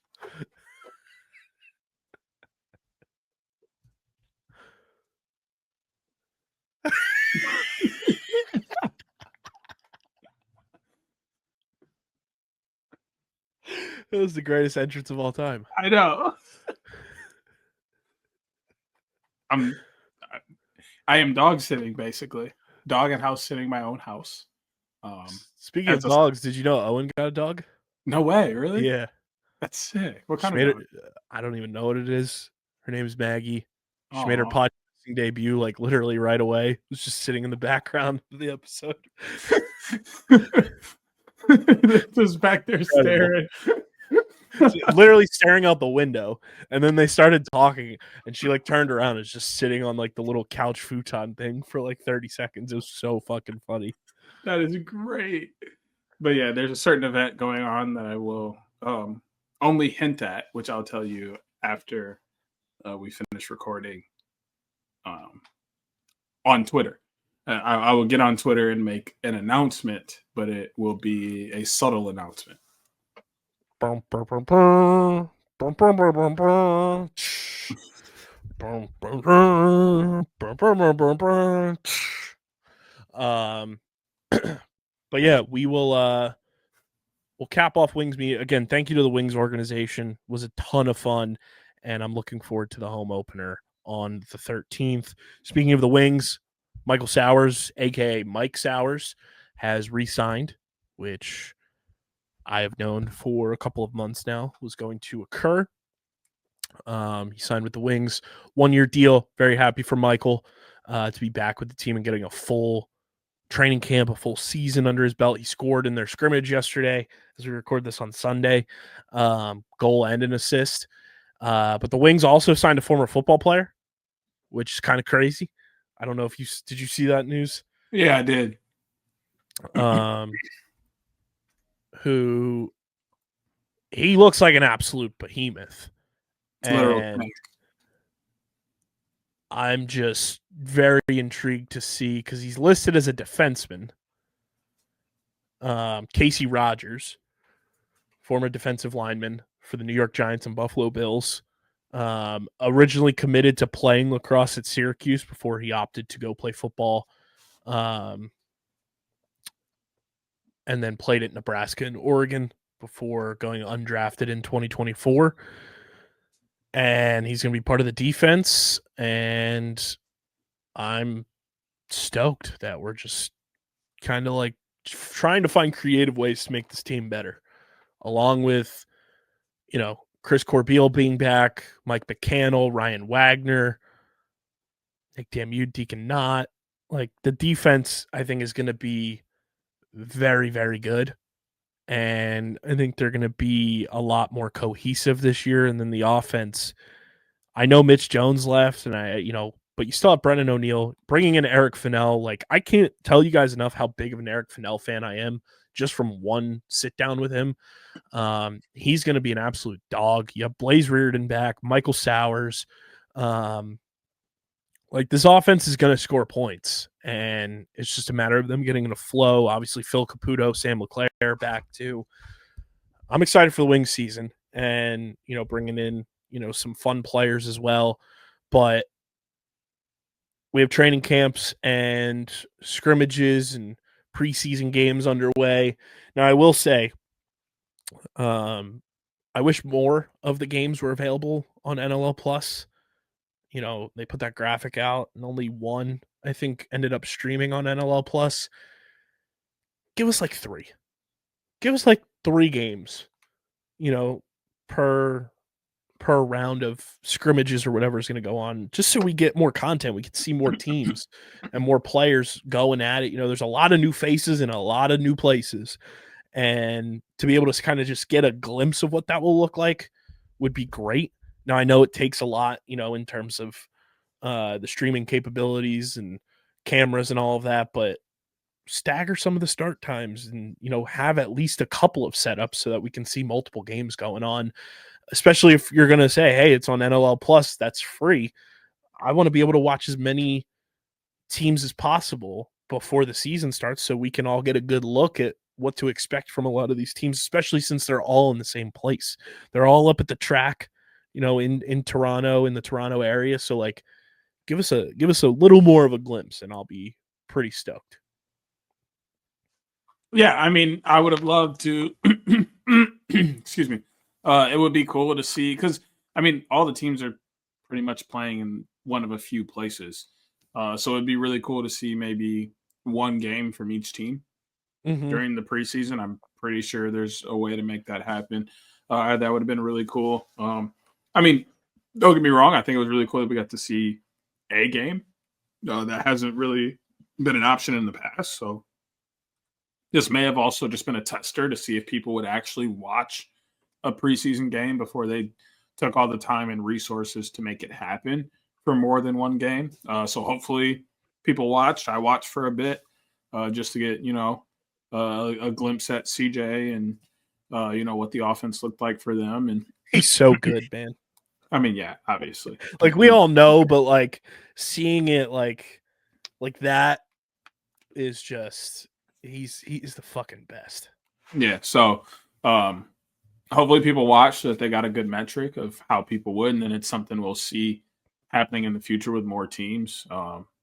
It was the greatest entrance of all time. I know. I am dog sitting, basically. Dog and house sitting my own house. Speaking of dogs, did you know Owen got a dog? No way, really? Yeah. That's sick. What She kind made of dog? I don't even know what it is. Her name is Maggie. She made her Aw. podcasting debut like literally right away. It was just sitting in the background of the episode. Just back there staring. Literally staring out the window. And then they started talking and she like turned around and was just sitting on like the little couch futon thing for like 30 seconds. It was so fucking funny. That is great. But yeah, there's a certain event going on that I will only hint at, which I'll tell you after we finish recording on Twitter. I will get on Twitter and make an announcement, but it will be a subtle announcement. But yeah, we will we'll cap off Wings Meet. Again, thank you to the Wings organization. It was a ton of fun, and I'm looking forward to the home opener on the 13th. Speaking of the Wings, Michael Sowers, aka Mike Sowers, has re-signed, which I have known for a couple of months now was going to occur. He signed with the Wings, 1-year deal. Very happy for Michael to be back with the team and getting a full training camp, a full season under his belt. He scored in their scrimmage yesterday as we record this on Sunday, goal and an assist. But the Wings also signed a former football player, which is kind of crazy. I don't know if did you see that news? Yeah, I did. Who he looks like an absolute behemoth. And I'm just very intrigued to see because he's listed as a defenseman. Casey Rogers, former defensive lineman for the New York Giants and Buffalo Bills, originally committed to playing lacrosse at Syracuse before he opted to go play football, and then played at Nebraska and Oregon before going undrafted in 2024. And he's going to be part of the defense, and I'm stoked that we're just kind of like trying to find creative ways to make this team better, along with, Chris Corbeil being back, Mike McCannell, Ryan Wagner, Nick Damu, Deacon Knott. Like, the defense, I think, is going to be very, very good. And I think they're going to be a lot more cohesive this year. And then the offense, I know Mitch Jones left, and but you still have BrennanONeill, bringing in Eric Fennell. Like, I can't tell you guys enough how big of an Eric Fennell fan I am just from one sit down with him. He's going to be an absolute dog. You have Blaze Reardon back, Michael Sowers. Like, this offense is going to score points, and it's just a matter of them getting in a flow. Obviously, Phil Caputo, Sam LeClaire back too. I'm excited for the Wings season and, bringing in, some fun players as well. But we have training camps and scrimmages and preseason games underway. Now, I will say, I wish more of the games were available on NLL Plus. They put that graphic out, and only one, I think, ended up streaming on NLL Plus. Give us like 3. Give us like 3 games, per round of scrimmages or whatever is going to go on, just so we get more content. We can see more teams and more players going at it. There's a lot of new faces in a lot of new places. And to be able to kind of just get a glimpse of what that will look like would be great. Now, I know it takes a lot, in terms of the streaming capabilities and cameras and all of that, but stagger some of the start times and, have at least a couple of setups so that we can see multiple games going on, especially if you're going to say, hey, it's on NLL Plus, that's free. I want to be able to watch as many teams as possible before the season starts so we can all get a good look at what to expect from a lot of these teams, especially since they're all in the same place. They're all up at the track, in Toronto, in the Toronto area. So like, give us a little more of a glimpse, and I'll be pretty stoked. Yeah, I mean, I would have loved to. Excuse me. It would be cool to see because I mean, all the teams are pretty much playing in one of a few places. So it'd be really cool to see maybe one game from each team during the preseason. I'm pretty sure there's a way to make that happen. That would have been really cool. I mean, don't get me wrong. I think it was really cool that we got to see a game that hasn't really been an option in the past. So this may have also just been a tester to see if people would actually watch a preseason game before they took all the time and resources to make it happen for more than one game. So hopefully people watched. I watched for a bit just to get, a glimpse at CJ and, what the offense looked like for them. And He's so good, man. I mean, yeah, obviously. Like we all know, but like seeing it like that is just he's the fucking best. Yeah. So hopefully people watch so that they got a good metric of how people would, and then it's something we'll see happening in the future with more teams.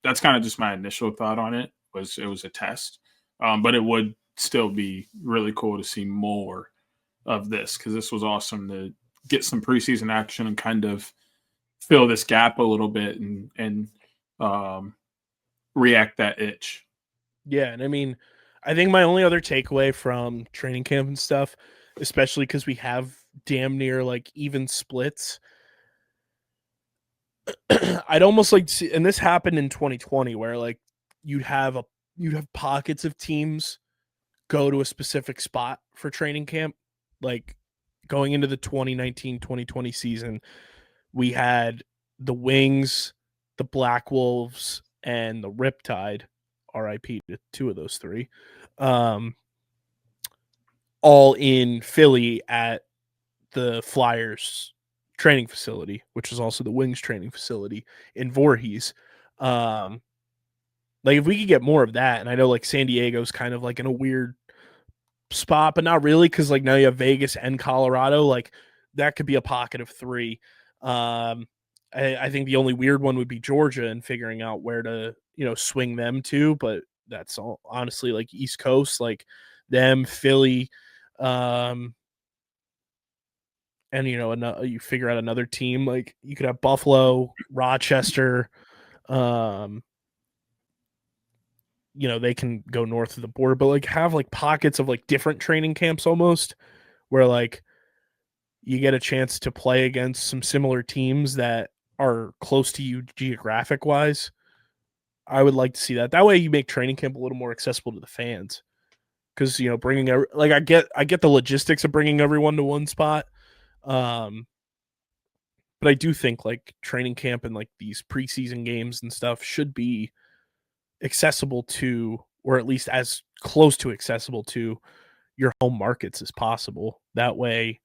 That's kind of just my initial thought on it. It was a test, but it would still be really cool to see more of this because this was awesome to get some preseason action and kind of fill this gap a little bit and react that itch. Yeah, and I mean, I think my only other takeaway from training camp and stuff, especially because we have damn near like even splits, I'd almost like to see, and this happened in 2020 where like you'd have pockets of teams go to a specific spot for training camp. Like going into the 2019-2020 season, we had the Wings, the Black Wolves, and the Riptide, RIP to two of those three, all in Philly at the Flyers training facility, which is also the Wings training facility in Voorhees. Like if we could get more of that, and I know like San Diego's kind of like in a weird spot, but not really, because like now you have Vegas and Colorado. Like that could be a pocket of three. I think the only weird one would be Georgia and figuring out where to swing them to, but that's all honestly like East Coast, like them, Philly, and you figure out another team. Like you could have Buffalo, Rochester. They can go north of the border, but like have like pockets of like different training camps almost where like you get a chance to play against some similar teams that are close to you geographic wise. I would like to see that. That way you make training camp a little more accessible to the fans. Cause bringing I get the logistics of bringing everyone to one spot. But I do think like training camp and like these preseason games and stuff should be accessible to, or at least as close to accessible to your home markets as possible. That way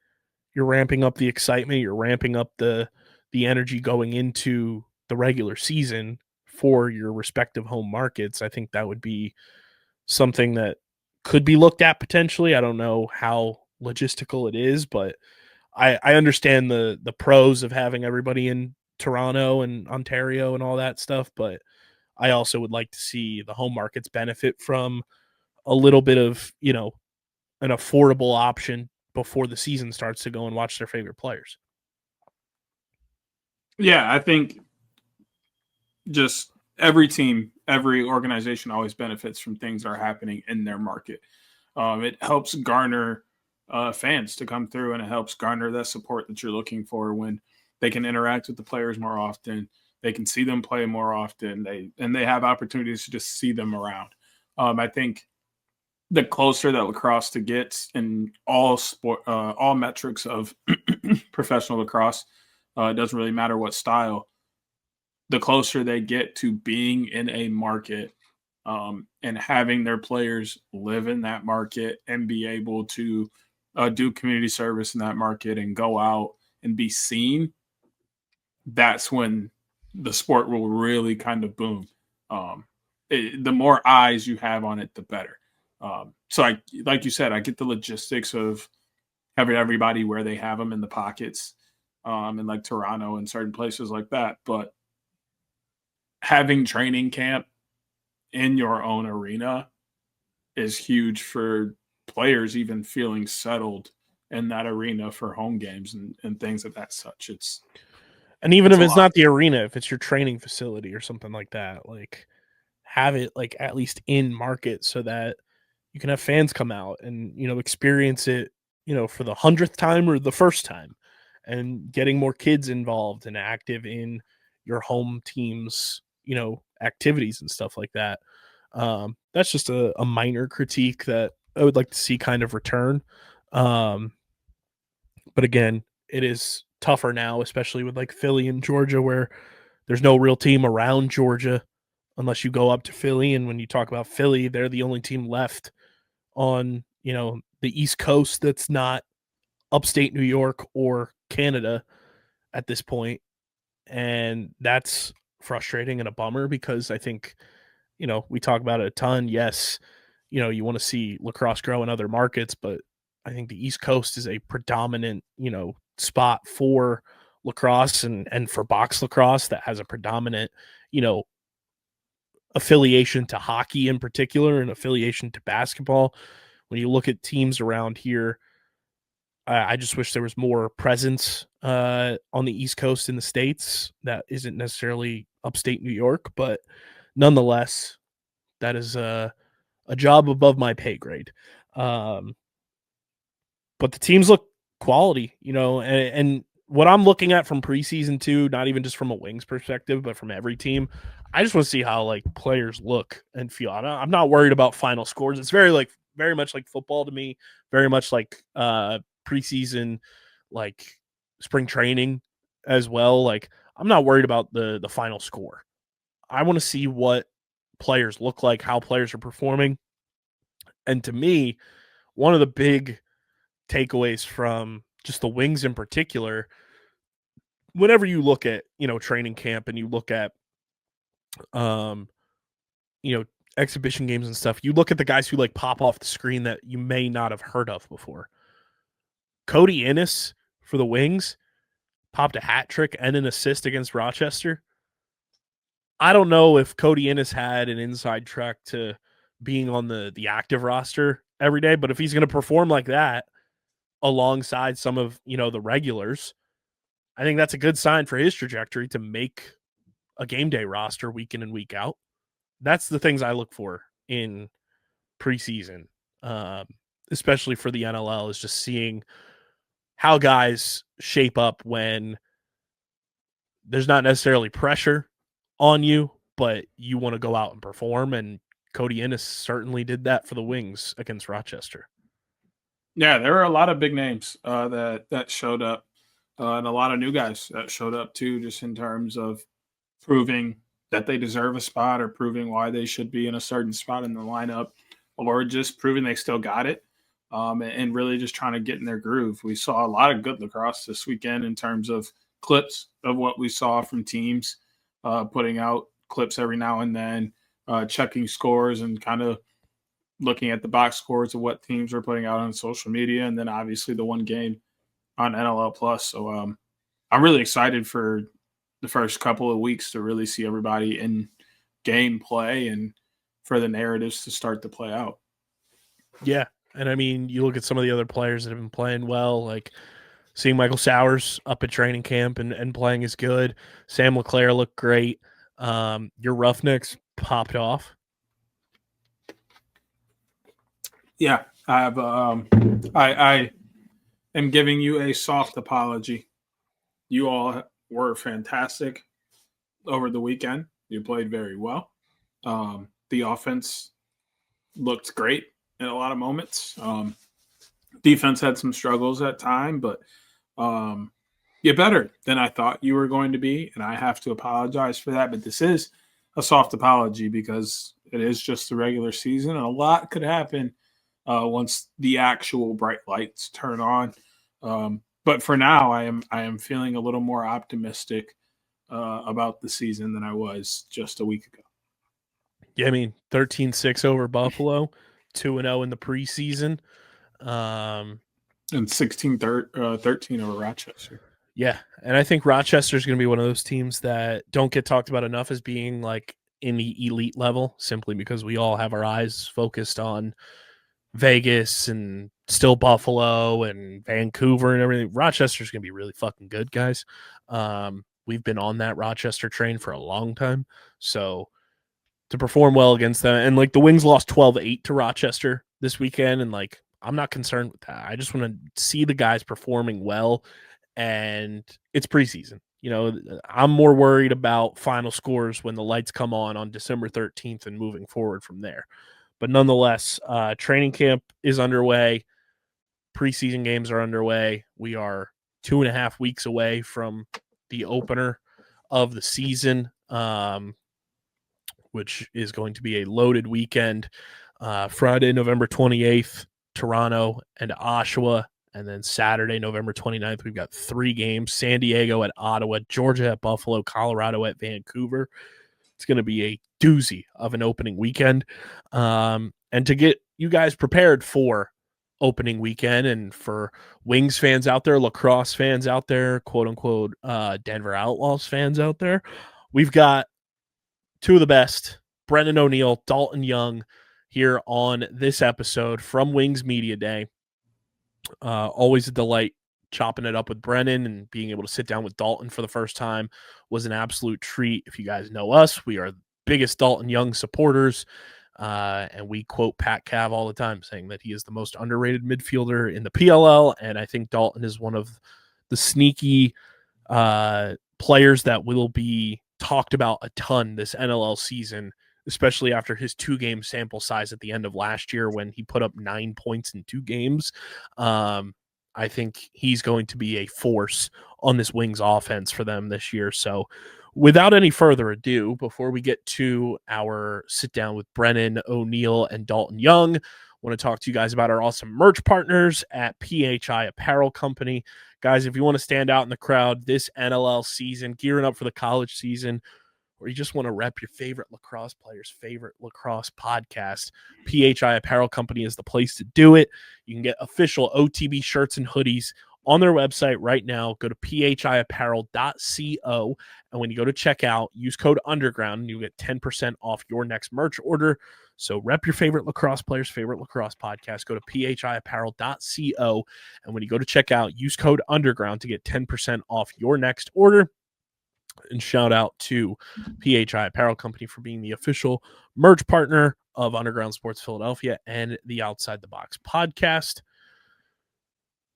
you're ramping up the excitement, you're ramping up the energy going into the regular season for your respective home markets. I think that would be something that could be looked at potentially. I don't know how logistical it is, but I understand the pros of having everybody in Toronto and Ontario and all that stuff, but I also would like to see the home markets benefit from a little bit of, an affordable option before the season starts to go and watch their favorite players. Yeah, I think just every team, every organization always benefits from things that are happening in their market. It helps garner fans to come through, and it helps garner that support that you're looking for when they can interact with the players more often. They can see them play more often. They have opportunities to just see them around. I think the closer that lacrosse to gets in all metrics of professional lacrosse, it doesn't really matter what style. The closer they get to being in a market and having their players live in that market and be able to do community service in that market and go out and be seen, that's when the sport will really kind of boom. The more eyes you have on it, the better. So like you said, I get the logistics of having everybody where they have them in the pockets, in like Toronto and certain places like that. But having training camp in your own arena is huge for players even feeling settled in that arena for home games and things of that such. And even It's if a it's lot. not the arena, if it's your training facility or something like that, like have it like at least in market so that you can have fans come out and, you know, experience it, you know, for the 100th time or the first time, and getting more kids involved and active in your home team's, you know, activities and stuff like that. That's just a minor critique that I would like to see kind of return. Um, but again, it is tougher now, especially with like Philly and Georgia, where there's no real team around Georgia unless you go up to Philly. And when you talk about Philly, they're the only team left on, you know, the East Coast that's not upstate New York or Canada at this point. And that's frustrating and a bummer because I think, you know, we talk about it a ton. Yes, you know, you want to see lacrosse grow in other markets, but I think the East Coast is a predominant, you know, spot for lacrosse and for box lacrosse that has a predominant, you know, affiliation to hockey in particular and affiliation to basketball. When you look at teams around here, I just wish there was more presence on the East Coast in the States that isn't necessarily upstate New York, but nonetheless, that is a job above my pay grade. Um, but the teams look quality, you know, and what I'm looking at from preseason too, not even just from a Wings perspective, but from every team, I just want to see how like players look and feel. I'm not worried about final scores. It's very much like football to me, very much like preseason, like spring training as well. Like I'm not worried about the final score. I want to see what players look like, how players are performing. And to me, one of the big takeaways from just the Wings in particular, whenever you look at, you know, training camp and you look at, um, you know, exhibition games and stuff, you look at the guys who like pop off the screen that you may not have heard of before. Cody Innes for the Wings popped a hat trick and an assist against Rochester. I don't know if Cody Innes had an inside track to being on the active roster every day, but if he's going to perform like that alongside some of, you know, the regulars, I think that's a good sign for his trajectory to make a game day roster week in and week out. That's the things I look for in preseason, especially for the NLL, is just seeing how guys shape up when there's not necessarily pressure on you, but you want to go out and perform. And Cody Innes certainly did that for the Wings against Rochester. Yeah, there were a lot of big names that showed up, and a lot of new guys that showed up too, just in terms of proving that they deserve a spot or proving why they should be in a certain spot in the lineup, or just proving they still got it, and really just trying to get in their groove. We saw a lot of good lacrosse this weekend in terms of clips of what we saw from teams, putting out clips every now and then, checking scores and kind of looking at the box scores of what teams are putting out on social media, and then obviously the one game on NLL Plus. So I'm really excited for the first couple of weeks to really see everybody in game play and for the narratives to start to play out. Yeah. And I mean, you look at some of the other players that have been playing well, like seeing Michael Sowers up at training camp and playing is good. Sam LeClaire looked great. Your Roughnecks popped off. Yeah, I am giving you a soft apology. You all were fantastic over the weekend. You played very well. The offense looked great in a lot of moments. Defense had some struggles at time, but you're better than I thought you were going to be, and I have to apologize for that. But this is a soft apology because it is just the regular season, and a lot could happen once the actual bright lights turn on. But for now, I am feeling a little more optimistic about the season than I was just a week ago. Yeah, I mean, 13-6 over Buffalo, 2-0 in the preseason. And 13 over Rochester. Yeah, and I think Rochester's going to be one of those teams that don't get talked about enough as being like in the elite level, simply because we all have our eyes focused on Vegas and still Buffalo and Vancouver and everything. Rochester's going to be really fucking good, guys. We've been on that Rochester train for a long time, so to perform well against them, and like the Wings lost 12-8 to Rochester this weekend, and like I'm not concerned with that. I just want to see the guys performing well. And it's preseason. You know, I'm more worried about final scores when the lights come on December 13th and moving forward from there. But nonetheless, training camp is underway. Preseason games are underway. We are 2.5 weeks away from the opener of the season, which is going to be a loaded weekend. Friday, November 28th, Toronto and Oshawa. And then Saturday, November 29th, we've got 3 games: San Diego at Ottawa, Georgia at Buffalo, Colorado at Vancouver. It's going to be a doozy of an opening weekend. And to get you guys prepared for opening weekend, and for Wings fans out there, Lacrosse fans out there, quote unquote, Denver Outlaws fans out there, we've got 2 of the best, BrennanONeill, Dalton Young, here on this episode from Wings Media Day. Always a delight chopping it up with Brennan, and being able to sit down with Dalton for the first time was an absolute treat. If you guys know us, we are the biggest Dalton Young supporters, and we quote Pat Cav all the time, saying that he is the most underrated midfielder in the PLL, and I think Dalton is one of the sneaky players that will be talked about a ton this NLL season, especially after his 2-game sample size at the end of last year when he put up 9 points in 2 games. I think he's going to be a force on this Wings offense for them this year. So without any further ado, before we get to our sit down with BrennanONeill and Dalton Young, I want to talk to you guys about our awesome merch partners at PHI Apparel Company. Guys, if you want to stand out in the crowd this NLL season, gearing up for the college season, or you just want to rep your favorite lacrosse player's favorite lacrosse podcast, PHI Apparel Company is the place to do it. You can get official OTB shirts and hoodies on their website right now. Go to phiapparel.co, and when you go to checkout, use code UNDERGROUND, and you get 10% off your next merch order. So rep your favorite lacrosse player's favorite lacrosse podcast. Go to phiapparel.co, and when you go to checkout, use code UNDERGROUND to get 10% off your next order. And shout out to PHI Apparel Company for being the official merch partner of Underground Sports Philadelphia and the Outside the Box podcast.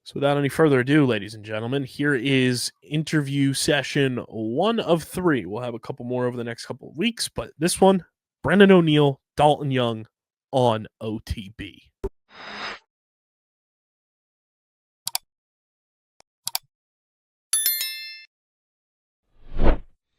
So without any further ado, ladies and gentlemen, here is interview session 1 of 3. We'll have a couple more over the next couple of weeks, but this one, BrennanONeill, Dalton Young on OTB.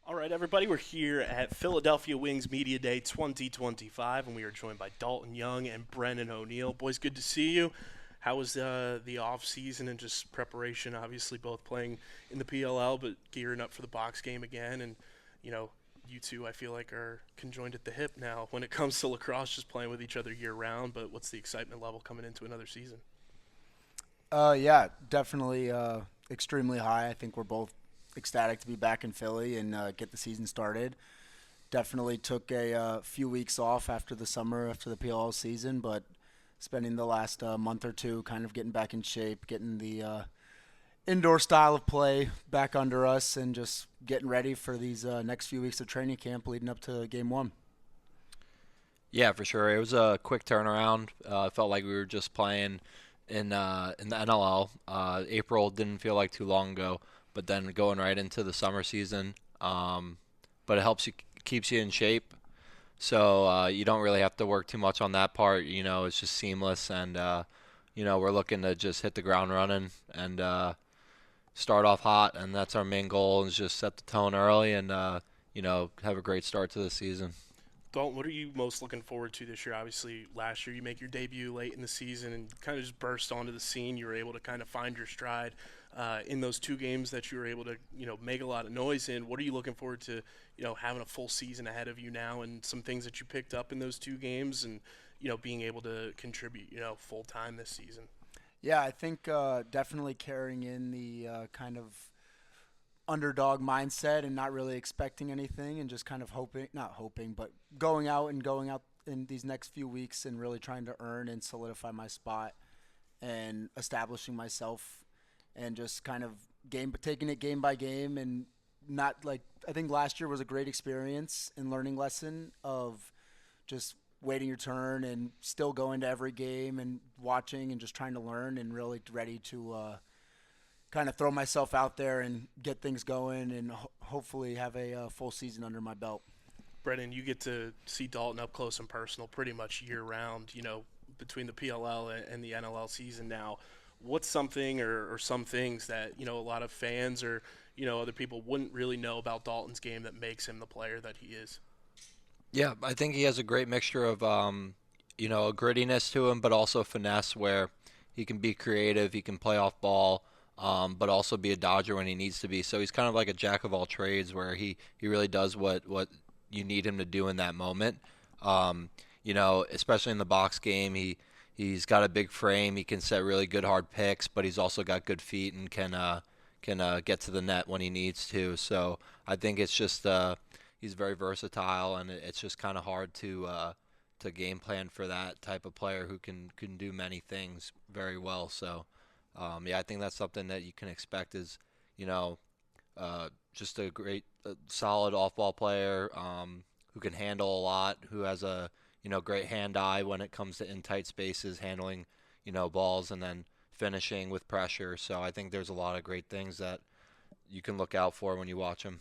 All right, everybody, we're here at Philadelphia Wings Media Day 2025, and we are joined by Dalton Young and BrennanONeill. Boys, good to see you. How was the off season and just preparation? Obviously, both playing in the PLL, but gearing up for the box game again. And you know, you two, I feel like, are conjoined at the hip now when it comes to lacrosse, just playing with each other year round. But what's the excitement level coming into another season? Yeah, definitely extremely high. I think we're both ecstatic to be back in Philly and get the season started. Definitely took a few weeks off after the summer, after the PLL season, but spending the last month or two kind of getting back in shape, getting the indoor style of play back under us, and just getting ready for these next few weeks of training camp leading up to Game 1. Yeah, for sure. It was a quick turnaround. Felt like we were just playing in the NLL. April didn't feel like too long ago, but then going right into the summer season. But it helps you, keeps you in shape. So you don't really have to work too much on that part. You know, it's just seamless, and you know, we're looking to just hit the ground running and start off hot, and that's our main goal, is just set the tone early and you know, have a great start to the season. Dalton, what are you most looking forward to this year? Obviously, last year you make your debut late in the season and kind of just burst onto the scene. You were able to kind of find your stride in those 2 games that you were able to, you know, make a lot of noise in. What are you looking forward to, you know, having a full season ahead of you now, and some things that you picked up in those 2 games, and, being able to contribute, full time this season? Yeah, I think definitely carrying in the kind of underdog mindset and not really expecting anything and just kind of not hoping, but going out in these next few weeks and really trying to earn and solidify my spot and establishing myself and just kind of taking it game by game and not I think last year was a great experience and learning lesson of just waiting your turn and still going to every game and watching and just trying to learn and really ready to kind of throw myself out there and get things going and hopefully have a full season under my belt. Brennan, you get to see Dalton up close and personal pretty much year round, between the PLL and the NLL season now. What's something or some things that, a lot of fans or, other people wouldn't really know about Dalton's game that makes him the player that he is? Yeah, I think he has a great mixture of, a grittiness to him, but also finesse where he can be creative, he can play off ball, but also be a dodger when he needs to be. So he's kind of like a jack of all trades where he really does what you need him to do in that moment. Especially in the box game, he's got a big frame. He can set really good hard picks, but he's also got good feet and can get to the net when he needs to. So I think it's just he's very versatile, and it's just kind of hard to game plan for that type of player who can do many things very well. So I think that's something that you can expect is just a great solid off-ball player who can handle a lot, who has a great hand-eye when it comes to in tight spaces, handling balls and then finishing with pressure. So I think there's a lot of great things that you can look out for when you watch him.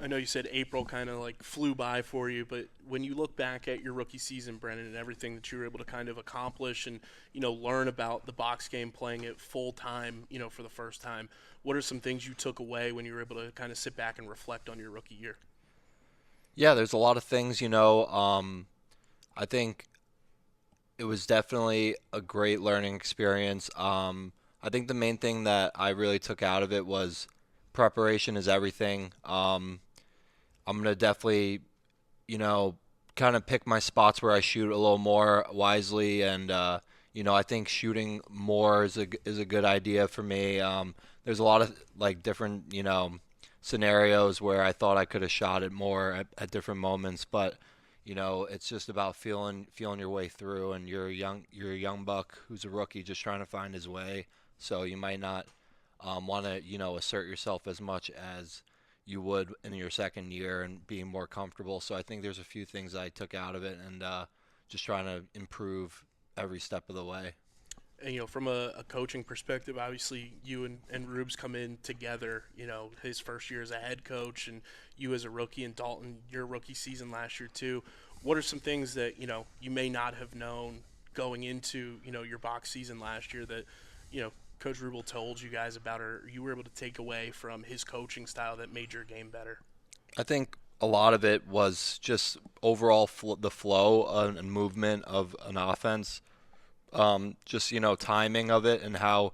I know you said April kind of flew by for you, but when you look back at your rookie season, Brennan, and everything that you were able to kind of accomplish and, learn about the box game, playing it full time, for the first time, what are some things you took away when you were able to kind of sit back and reflect on your rookie year? Yeah, there's a lot of things, I think it was definitely a great learning experience. I think the main thing that I really took out of it was preparation is everything. I'm going to definitely, kind of pick my spots where I shoot a little more wisely. And, I think shooting more is a good idea for me. There's a lot of different, scenarios where I thought I could have shot it more at different moments, but it's just about feeling your way through, and you're a young buck who's a rookie just trying to find his way. So you might not want to assert yourself as much as you would in your second year and being more comfortable. So I think there's a few things I took out of it, and just trying to improve every step of the way. And, from a coaching perspective, obviously you and Rubes come in together, his first year as a head coach and you as a rookie, and Dalton, your rookie season last year too. What are some things that, you may not have known going into, your box season last year that, Coach Rubel told you guys about, or you were able to take away from his coaching style that made your game better? I think a lot of it was just overall the flow and movement of an offense. Just timing of it and how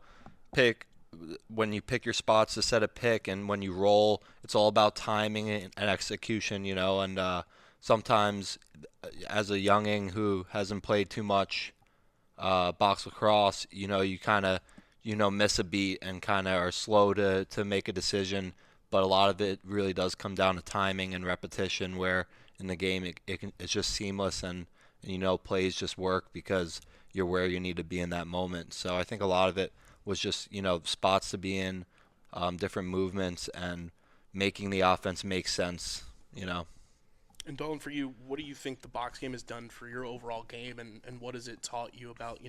when you pick your spots to set a pick and when you roll, it's all about timing and execution, and sometimes as a younging who hasn't played too much box lacrosse, you kind of miss a beat and kind of are slow to make a decision, but a lot of it really does come down to timing and repetition, where in the game it's just seamless and plays just work because you're where you need to be in that moment. So I think a lot of it was just, spots to be in, different movements, and making the offense make sense, And Dalton, for you, what do you think the box game has done for your overall game, and what has it taught you about,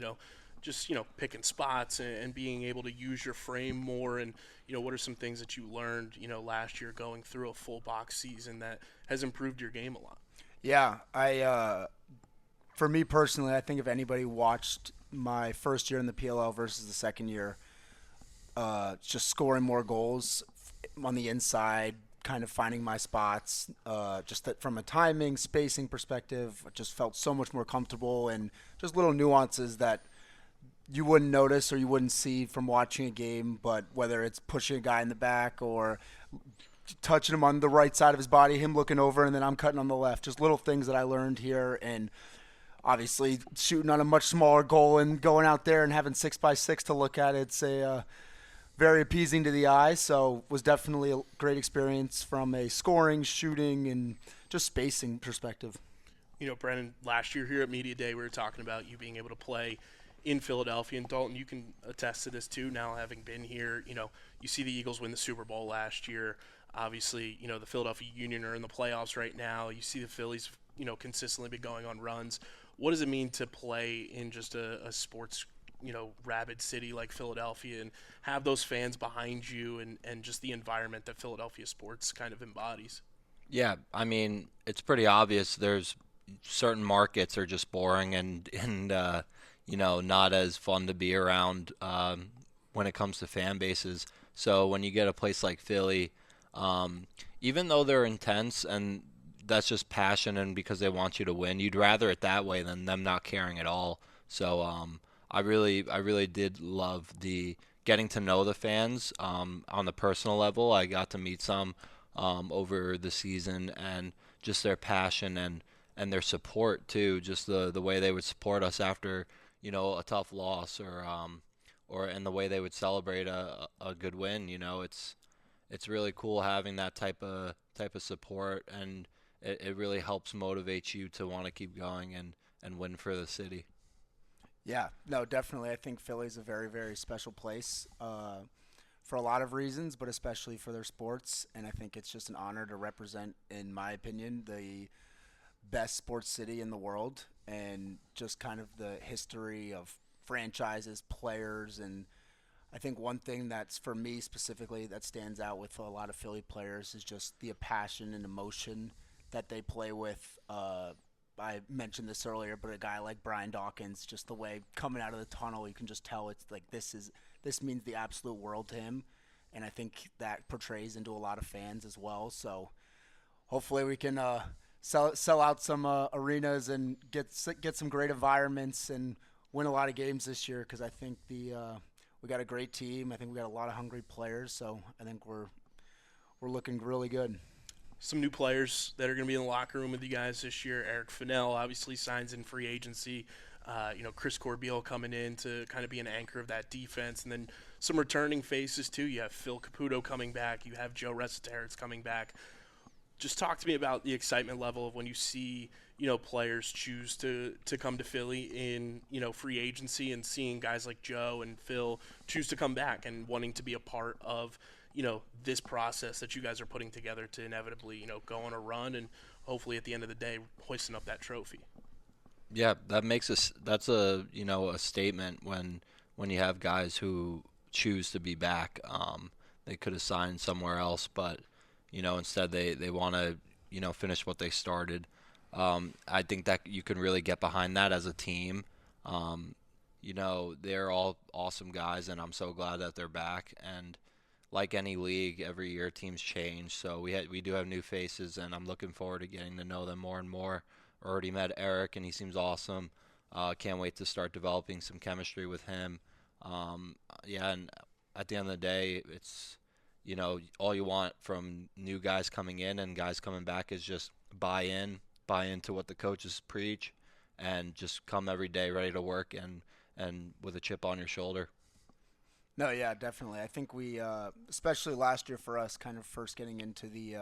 just, picking spots and being able to use your frame more, and, what are some things that you learned, last year going through a full box season that has improved your game a lot? Yeah, for me personally, I think if anybody watched my first year in the PLL versus the second year, just scoring more goals on the inside, kind of finding my spots, just that from a timing, spacing perspective, I just felt so much more comfortable, and just little nuances that you wouldn't notice or you wouldn't see from watching a game, but whether it's pushing a guy in the back or touching him on the right side of his body, him looking over, and then I'm cutting on the left, just little things that I learned here. And obviously shooting on a much smaller goal and going out there and having 6x6 to look at, it's a very appeasing to the eye. So was definitely a great experience from a scoring, shooting, and just spacing perspective. Brennan, last year here at Media Day, we were talking about you being able to play in Philadelphia. And Dalton, you can attest to this too, now having been here. You see the Eagles win the Super Bowl last year. Obviously, the Philadelphia Union are in the playoffs right now. You see the Phillies, consistently been going on runs. What does it mean to play in just a sports, rabid city like Philadelphia and have those fans behind you and just the environment that Philadelphia sports kind of embodies? Yeah, I mean, it's pretty obvious. There's certain markets are just boring and not as fun to be around when it comes to fan bases. So when you get a place like Philly, even though they're intense and that's just passion and because they want you to win, you'd rather it that way than them not caring at all. So I really did love the getting to know the fans on the personal level. I got to meet some over the season, and just their passion and their support too, just the way they would support us after a tough loss or and the way they would celebrate a good win. It's really cool having that type of support, and it really helps motivate you to want to keep going and win for the city. Yeah, no, definitely. I think Philly's a very, very special place for a lot of reasons, but especially for their sports. And I think it's just an honor to represent, in my opinion, the best sports city in the world, and just kind of the history of franchises, players. And I think one thing that's, for me specifically, that stands out with a lot of Philly players is just the passion and emotion that they play with. I mentioned this earlier, but a guy like Brian Dawkins, just the way coming out of the tunnel, you can just tell it's like this means the absolute world to him. And I think that portrays into a lot of fans as well. So hopefully we can sell out some arenas and get some great environments and win a lot of games this year, because I think we got a great team. I think we got a lot of hungry players. So I think we're looking really good. Some new players that are going to be in the locker room with you guys this year. Eric Fennell obviously signs in free agency. Chris Corbeil coming in to kind of be an anchor of that defense. And then some returning faces too. You have Phil Caputo coming back. You have Joe Resetaritz coming back. Just talk to me about the excitement level of when you see, players choose to come to Philly in, free agency, and seeing guys like Joe and Phil choose to come back and wanting to be a part of, this process that you guys are putting together to inevitably, go on a run and hopefully at the end of the day hoisting up that trophy. Yeah, that's a statement when you have guys who choose to be back. They could have signed somewhere else, but instead they want to finish what they started. I think that you can really get behind that as a team. They're all awesome guys, and I'm so glad that they're back. And like any league, every year teams change, so we do have new faces, and I'm looking forward to getting to know them more and more. Already met Eric, and he seems awesome. Can't wait to start developing some chemistry with him. And at the end of the day, it's all you want from new guys coming in and guys coming back is just buy into what the coaches preach, and just come every day ready to work and with a chip on your shoulder. No, yeah, definitely. I think we, especially last year for us, kind of first getting into the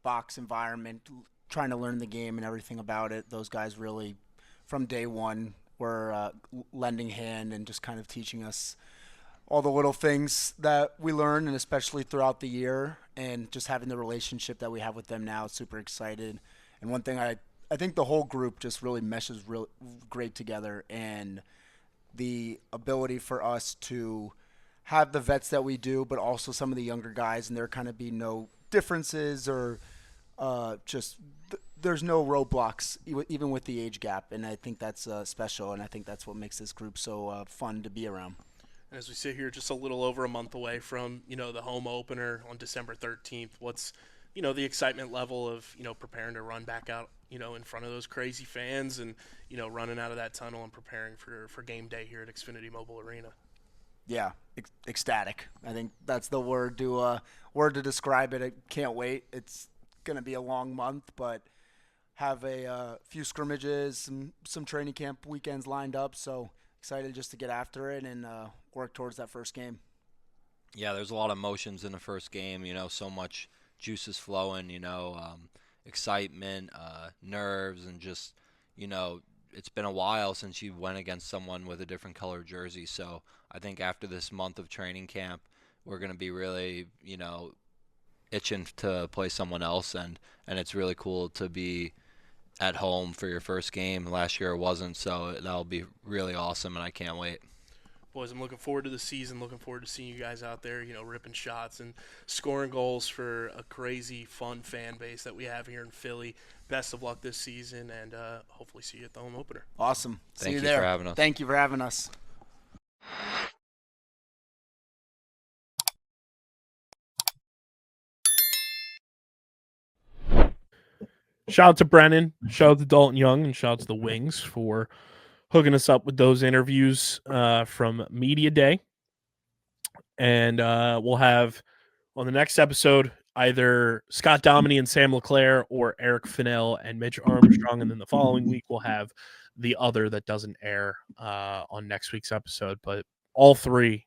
box environment, trying to learn the game and everything about it, those guys really, from day one, were lending hand and just kind of teaching us all the little things that we learn, and especially throughout the year, and just having the relationship that we have with them now, super excited. And one thing I think the whole group just really meshes real great together, and the ability for us to have the vets that we do, but also some of the younger guys, and there kind of be no differences or there's no roadblocks even with the age gap, and I think that's special, and I think that's what makes this group so fun to be around. And as we sit here just a little over a month away from, the home opener on December 13th, what's, the excitement level of, preparing to run back out, in front of those crazy fans and, running out of that tunnel and preparing for game day here at Xfinity Mobile Arena? Yeah, ecstatic. I think that's the word to describe it. I can't wait. It's going to be a long month, but have a few scrimmages, some training camp weekends lined up. So excited just to get after it and work towards that first game. Yeah, there's a lot of emotions in the first game. So much juice is flowing. Excitement, nerves, and just it's been a while since you went against someone with a different color jersey. So I think after this month of training camp, we're going to be really, itching to play someone else, and it's really cool to be at home for your first game. Last year it wasn't, so that'll be really awesome, and I can't wait. Boys, I'm looking forward to the season, looking forward to seeing you guys out there, ripping shots and scoring goals for a crazy, fun fan base that we have here in Philly. Best of luck this season, and hopefully see you at the home opener. Awesome. See Thank you you there. for having us. Thank you for having us. Shout out to Brennan, shout out to Dalton Young, and shout out to the Wings for hooking us up with those interviews from Media Day. And we'll have on the next episode either Scott Dominy and Sam LeClaire or Eric Fennell and Mitch Armstrong. And then the following week we'll have the other that doesn't air on next week's episode. But all three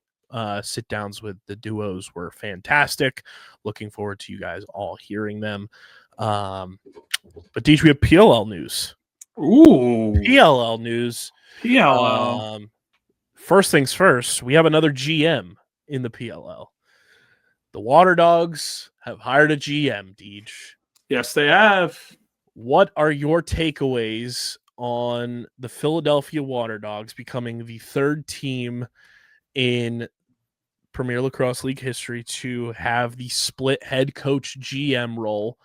sit downs with the duos were fantastic. Looking forward to you guys all hearing them. But Deej, we have PLL news. Ooh. PLL news. PLL. First things first, we have another GM in the PLL. The Waterdogs have hired a GM, Deej. Yes, they have. What are your takeaways on the Philadelphia Waterdogs becoming the third team in Premier Lacrosse League history to have the split head coach GM role,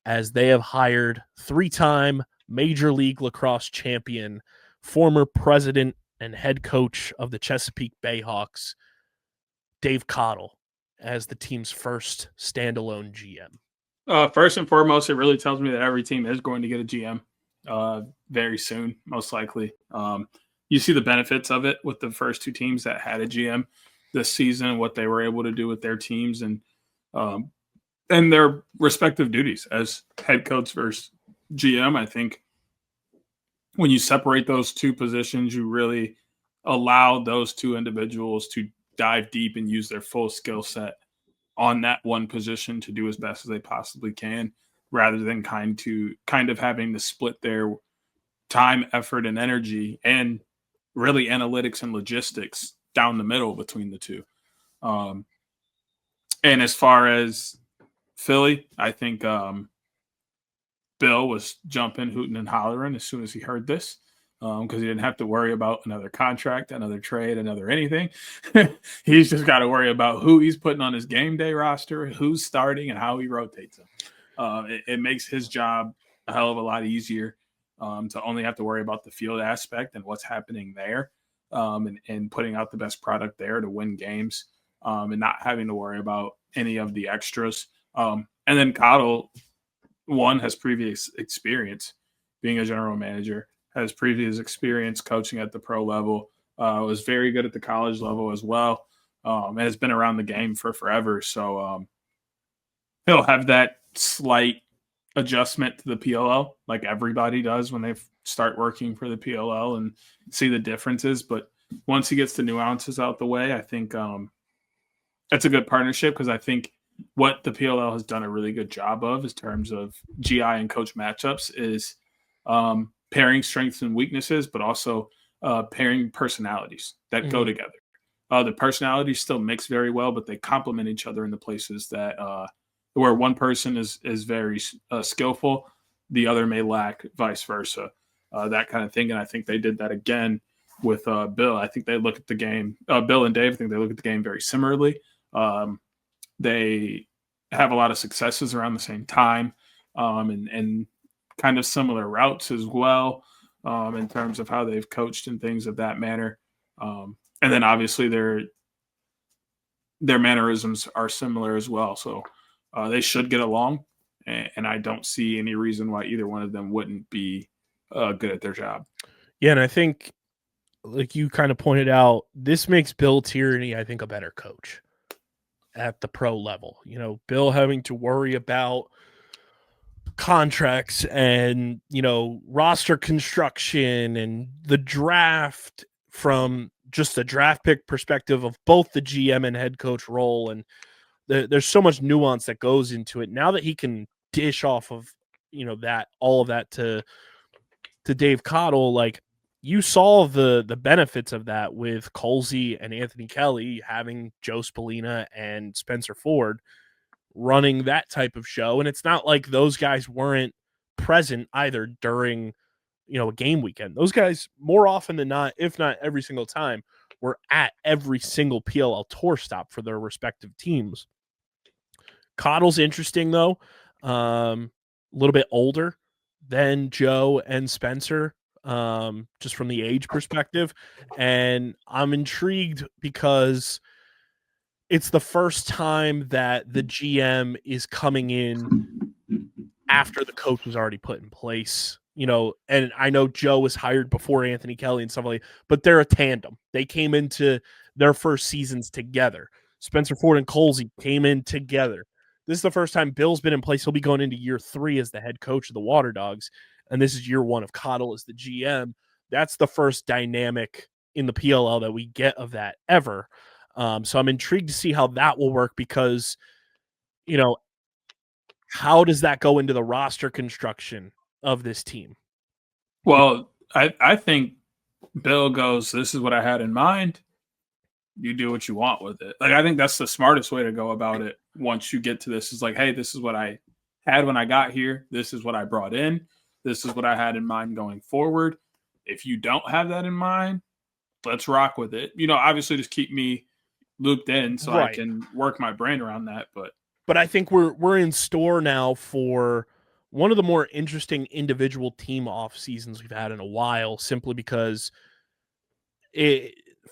as they have hired three-time Major League Lacrosse champion, former president and head coach of the Chesapeake Bayhawks, Dave Cottle, as the team's first standalone GM? First and foremost, it really tells me that every team is going to get a GM very soon, most likely. You see the benefits of it with the first two teams that had a GM this season, what they were able to do with their teams and their respective duties as head coach versus GM. I think when you separate those two positions, you really allow those two individuals to dive deep and use their full skill set on that one position to do as best as they possibly can, rather than kind of having to split their time, effort, and energy, and really analytics and logistics down the middle between the two. And as far as Philly, I think Bill was jumping, hooting, and hollering as soon as he heard this, because he didn't have to worry about another contract, another trade, another anything. He's just got to worry about who he's putting on his game day roster, who's starting, and how he rotates them. It makes his job a hell of a lot easier to only have to worry about the field aspect and what's happening there, and putting out the best product there to win games, and not having to worry about any of the extras. And then Cottle, one, has previous experience being a general manager, has previous experience coaching at the pro level, was very good at the college level as well, and has been around the game for forever. So he'll have that slight adjustment to the PLL, like everybody does when they start working for the PLL and see the differences. But once he gets the nuances out the way, I think that's a good partnership, because I think what the PLL has done a really good job of in terms of GI and coach matchups is pairing strengths and weaknesses, but also pairing personalities that go together. The personalities still mix very well, but they complement each other in the places that where one person is very skillful, the other may lack, vice versa, that kind of thing. And I think they did that again with Bill. I think they look at the game, Bill and Dave, I think they look at the game very similarly. They have a lot of successes around the same time, and kind of similar routes as well, in terms of how they've coached and things of that manner. And then obviously their mannerisms are similar as well. So they should get along, and I don't see any reason why either one of them wouldn't be good at their job. Yeah, and I think, like you kind of pointed out, this makes Bill Tierney, I think, a better coach at the pro level. Bill having to worry about contracts and, roster construction and the draft from just the draft pick perspective of both the GM and head coach role. And there's so much nuance that goes into it. Now that he can dish off of, all of that to Dave Cottle, like, you saw the benefits of that with Colsey and Anthony Kelly having Joe Spallina and Spencer Ford running that type of show. And it's not like those guys weren't present either during, a game weekend. Those guys, more often than not, if not every single time, were at every single PLL tour stop for their respective teams. Cottle's interesting, though. A little bit older than Joe and Spencer, just from the age perspective. And I'm intrigued because it's the first time that the GM is coming in after the coach was already put in place. And I know Joe was hired before Anthony Kelly and stuff like that, but they're a tandem. They came into their first seasons together. Spencer Ford and Colsey came in together. This is the first time Bill's been in place. He'll be going into year 3 as the head coach of the Waterdogs, and this is year 1 of Cottle as the GM. That's the first dynamic in the PLL that we get of that ever. So I'm intrigued to see how that will work because, how does that go into the roster construction of this team? Well, I think Bill goes, this is what I had in mind. You do what you want with it. Like, I think that's the smartest way to go about it. Once you get to this, is like, hey, this is what I had when I got here. This is what I brought in. This is what I had in mind going forward. If you don't have that in mind, let's rock with it. Obviously just keep me looped in so Right. I can work my brain around that. But I think we're in store now for one of the more interesting individual team off seasons we've had in a while, simply because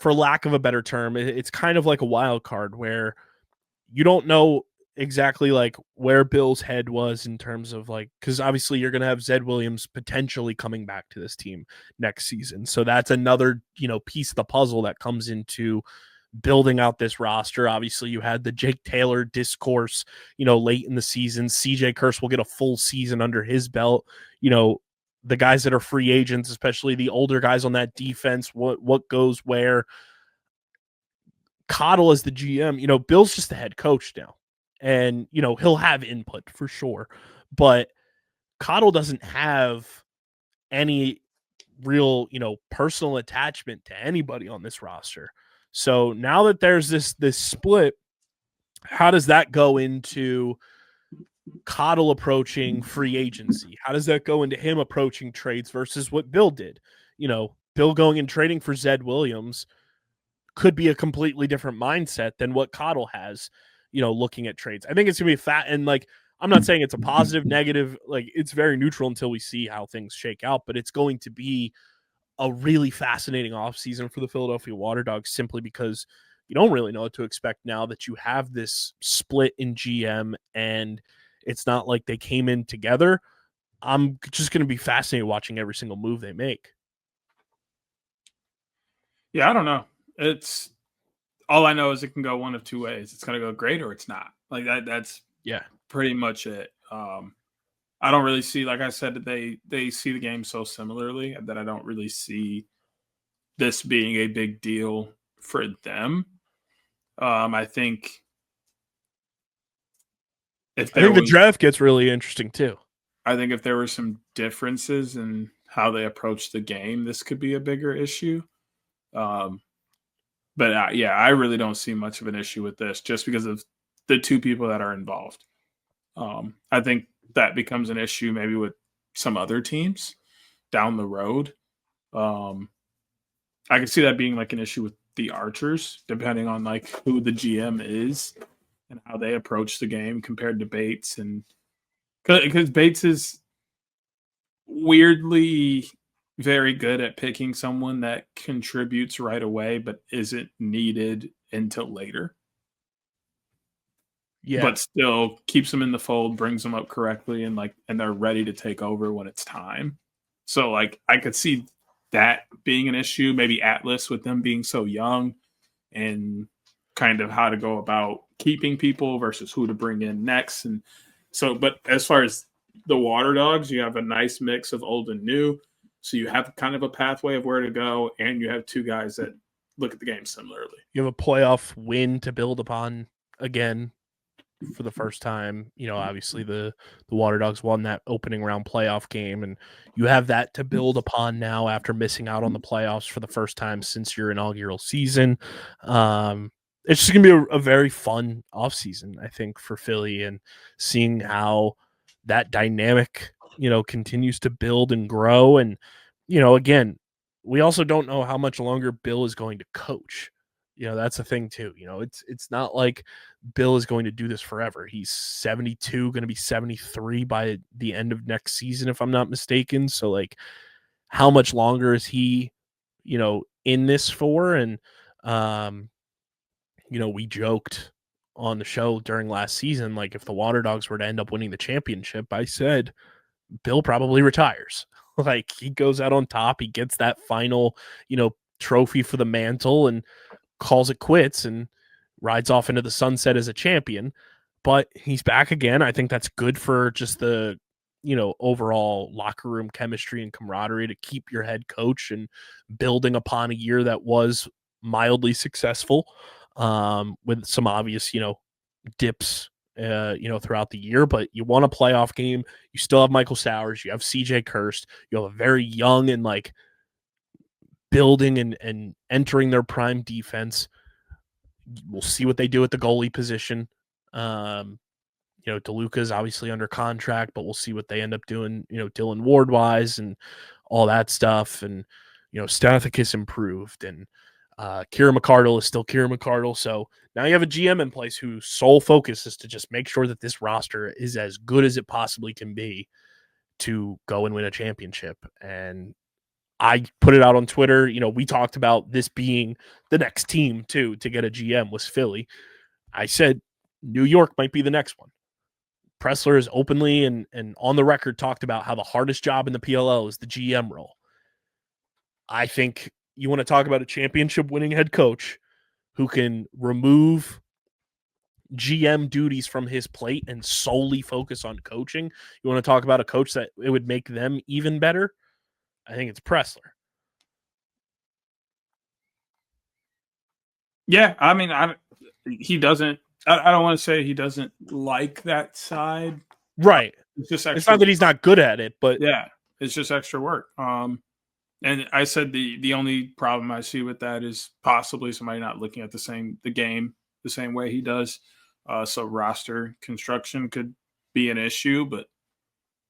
for lack of a better term, it's kind of like a wild card where you don't know exactly like where Bill's head was in terms of like, because obviously you're going to have Zed Williams potentially coming back to this team next season. So that's another, piece of the puzzle that comes into building out this roster. Obviously you had the Jake Taylor discourse, late in the season. CJ Kurse will get a full season under his belt. The guys that are free agents, especially the older guys on that defense, what goes where. Cottle as the GM, Bill's just the head coach now. And, he'll have input for sure. But Cottle doesn't have any real, personal attachment to anybody on this roster. So now that there's this split, how does that go into Cottle approaching free agency? How does that go into him approaching trades versus what Bill did? Bill going and trading for Zed Williams could be a completely different mindset than what Cottle has, looking at trades. I think it's going to be and like, I'm not saying it's a positive, negative, like it's very neutral until we see how things shake out, but it's going to be a really fascinating offseason for the Philadelphia Waterdogs simply because you don't really know what to expect now that you have this split in GM and it's not like they came in together. I'm just going to be fascinated watching every single move they make. Yeah, I don't know. It's all I know is it can go one of two ways. It's going to go great or it's not. Like that's pretty much it. I don't really see, like I said, they see the game so similarly that I don't really see this being a big deal for them. I think the draft gets really interesting too. I think if there were some differences in how they approach the game, this could be a bigger issue. But I really don't see much of an issue with this just because of the two people that are involved. I think that becomes an issue maybe with some other teams down the road. I can see that being like an issue with the Archers, depending on like who the GM is and how they approach the game compared to Bates. And because Bates is weirdly very good at picking someone that contributes right away, but isn't needed until later. Yeah. But still keeps them in the fold, brings them up correctly, and they're ready to take over when it's time. So like I could see that being an issue, maybe Atlas with them being so young and kind of how to go about keeping people versus who to bring in next. And so, but as far as the Waterdogs, you have a nice mix of old and new. So you have kind of a pathway of where to go, and you have two guys that look at the game similarly. You have a playoff win to build upon again for the first time. Obviously the Waterdogs won that opening round playoff game, and you have that to build upon now after missing out on the playoffs for the first time since your inaugural season. It's just going to be a very fun offseason, I think, for Philly, and seeing how that dynamic, continues to build and grow. And, again, we also don't know how much longer Bill is going to coach. That's the thing too. It's not like Bill is going to do this forever. He's 72, going to be 73 by the end of next season, if I'm not mistaken. So, like, how much longer is he, in this for? And, we joked on the show during last season, like, if the Waterdogs were to end up winning the championship, I said Bill probably retires. Like, he goes out on top, he gets that final, trophy for the mantle and calls it quits and rides off into the sunset as a champion. But he's back again. I think that's good for just the, overall locker room chemistry and camaraderie to keep your head coach and building upon a year that was mildly successful, with some obvious, dips, throughout the year. But you won a playoff game. You still have Michael Sowers. You have CJ Kirst. You have a very young and, like, building and entering their prime defense. We'll see what they do at the goalie position. DeLuca's obviously under contract, but we'll see what they end up doing, Dylan Ward wise and all that stuff. And, Stathakis improved, and Kira McCardle is still Kira McCardle. So now you have a GM in place whose sole focus is to just make sure that this roster is as good as it possibly can be to go and win a championship. And I put it out on Twitter. We talked about this being the next team too to get a GM was Philly. I said New York might be the next one. Pressler has openly and on the record talked about how the hardest job in the PLL is the GM role. I think you want to talk about a championship winning head coach who can remove GM duties from his plate and solely focus on coaching. You want to talk about a coach that it would make them even better? I think it's Pressler. Yeah, I mean, he doesn't. I don't want to say he doesn't like that side. Right. It's just extra. It's not that he's not good at it, but yeah, it's just extra work. And I said the only problem I see with that is possibly somebody not looking at the game the same way he does. So roster construction could be an issue, but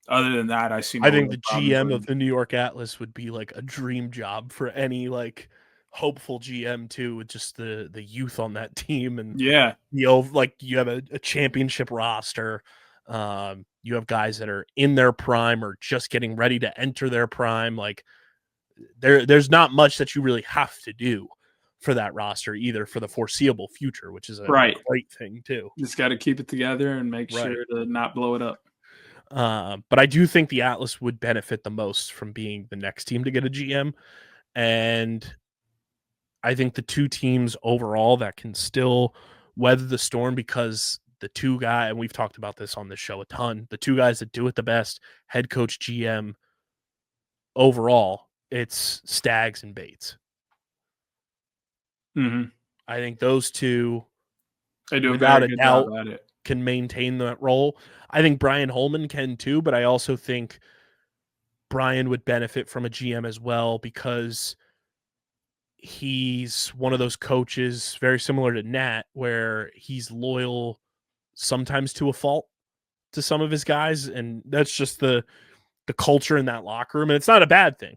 other than that, I see. I think the GM of the New York Atlas would be like a dream job for any, like, hopeful GM too, with just the youth on that team. And yeah, like, you have a championship roster. You have guys that are in their prime or just getting ready to enter their prime. Like, there's not much that you really have to do for that roster either for the foreseeable future, which is a great thing too. Just got to keep it together and make sure to not blow it up. But I do think the Atlas would benefit the most from being the next team to get a GM. And I think the two teams overall that can still weather the storm, because the two guys, and we've talked about this on this show a ton, the two guys that do it the best, head coach, GM, overall, it's Staggs and Bates. Mm-hmm. I think those two, they do without a a doubt, at it. Can maintain that role. I think Brian Holman can too, but I also think Brian would benefit from a GM as well, because he's one of those coaches very similar to Nat, where he's loyal sometimes to a fault to some of his guys, and that's just the culture in that locker room. And it's not a bad thing,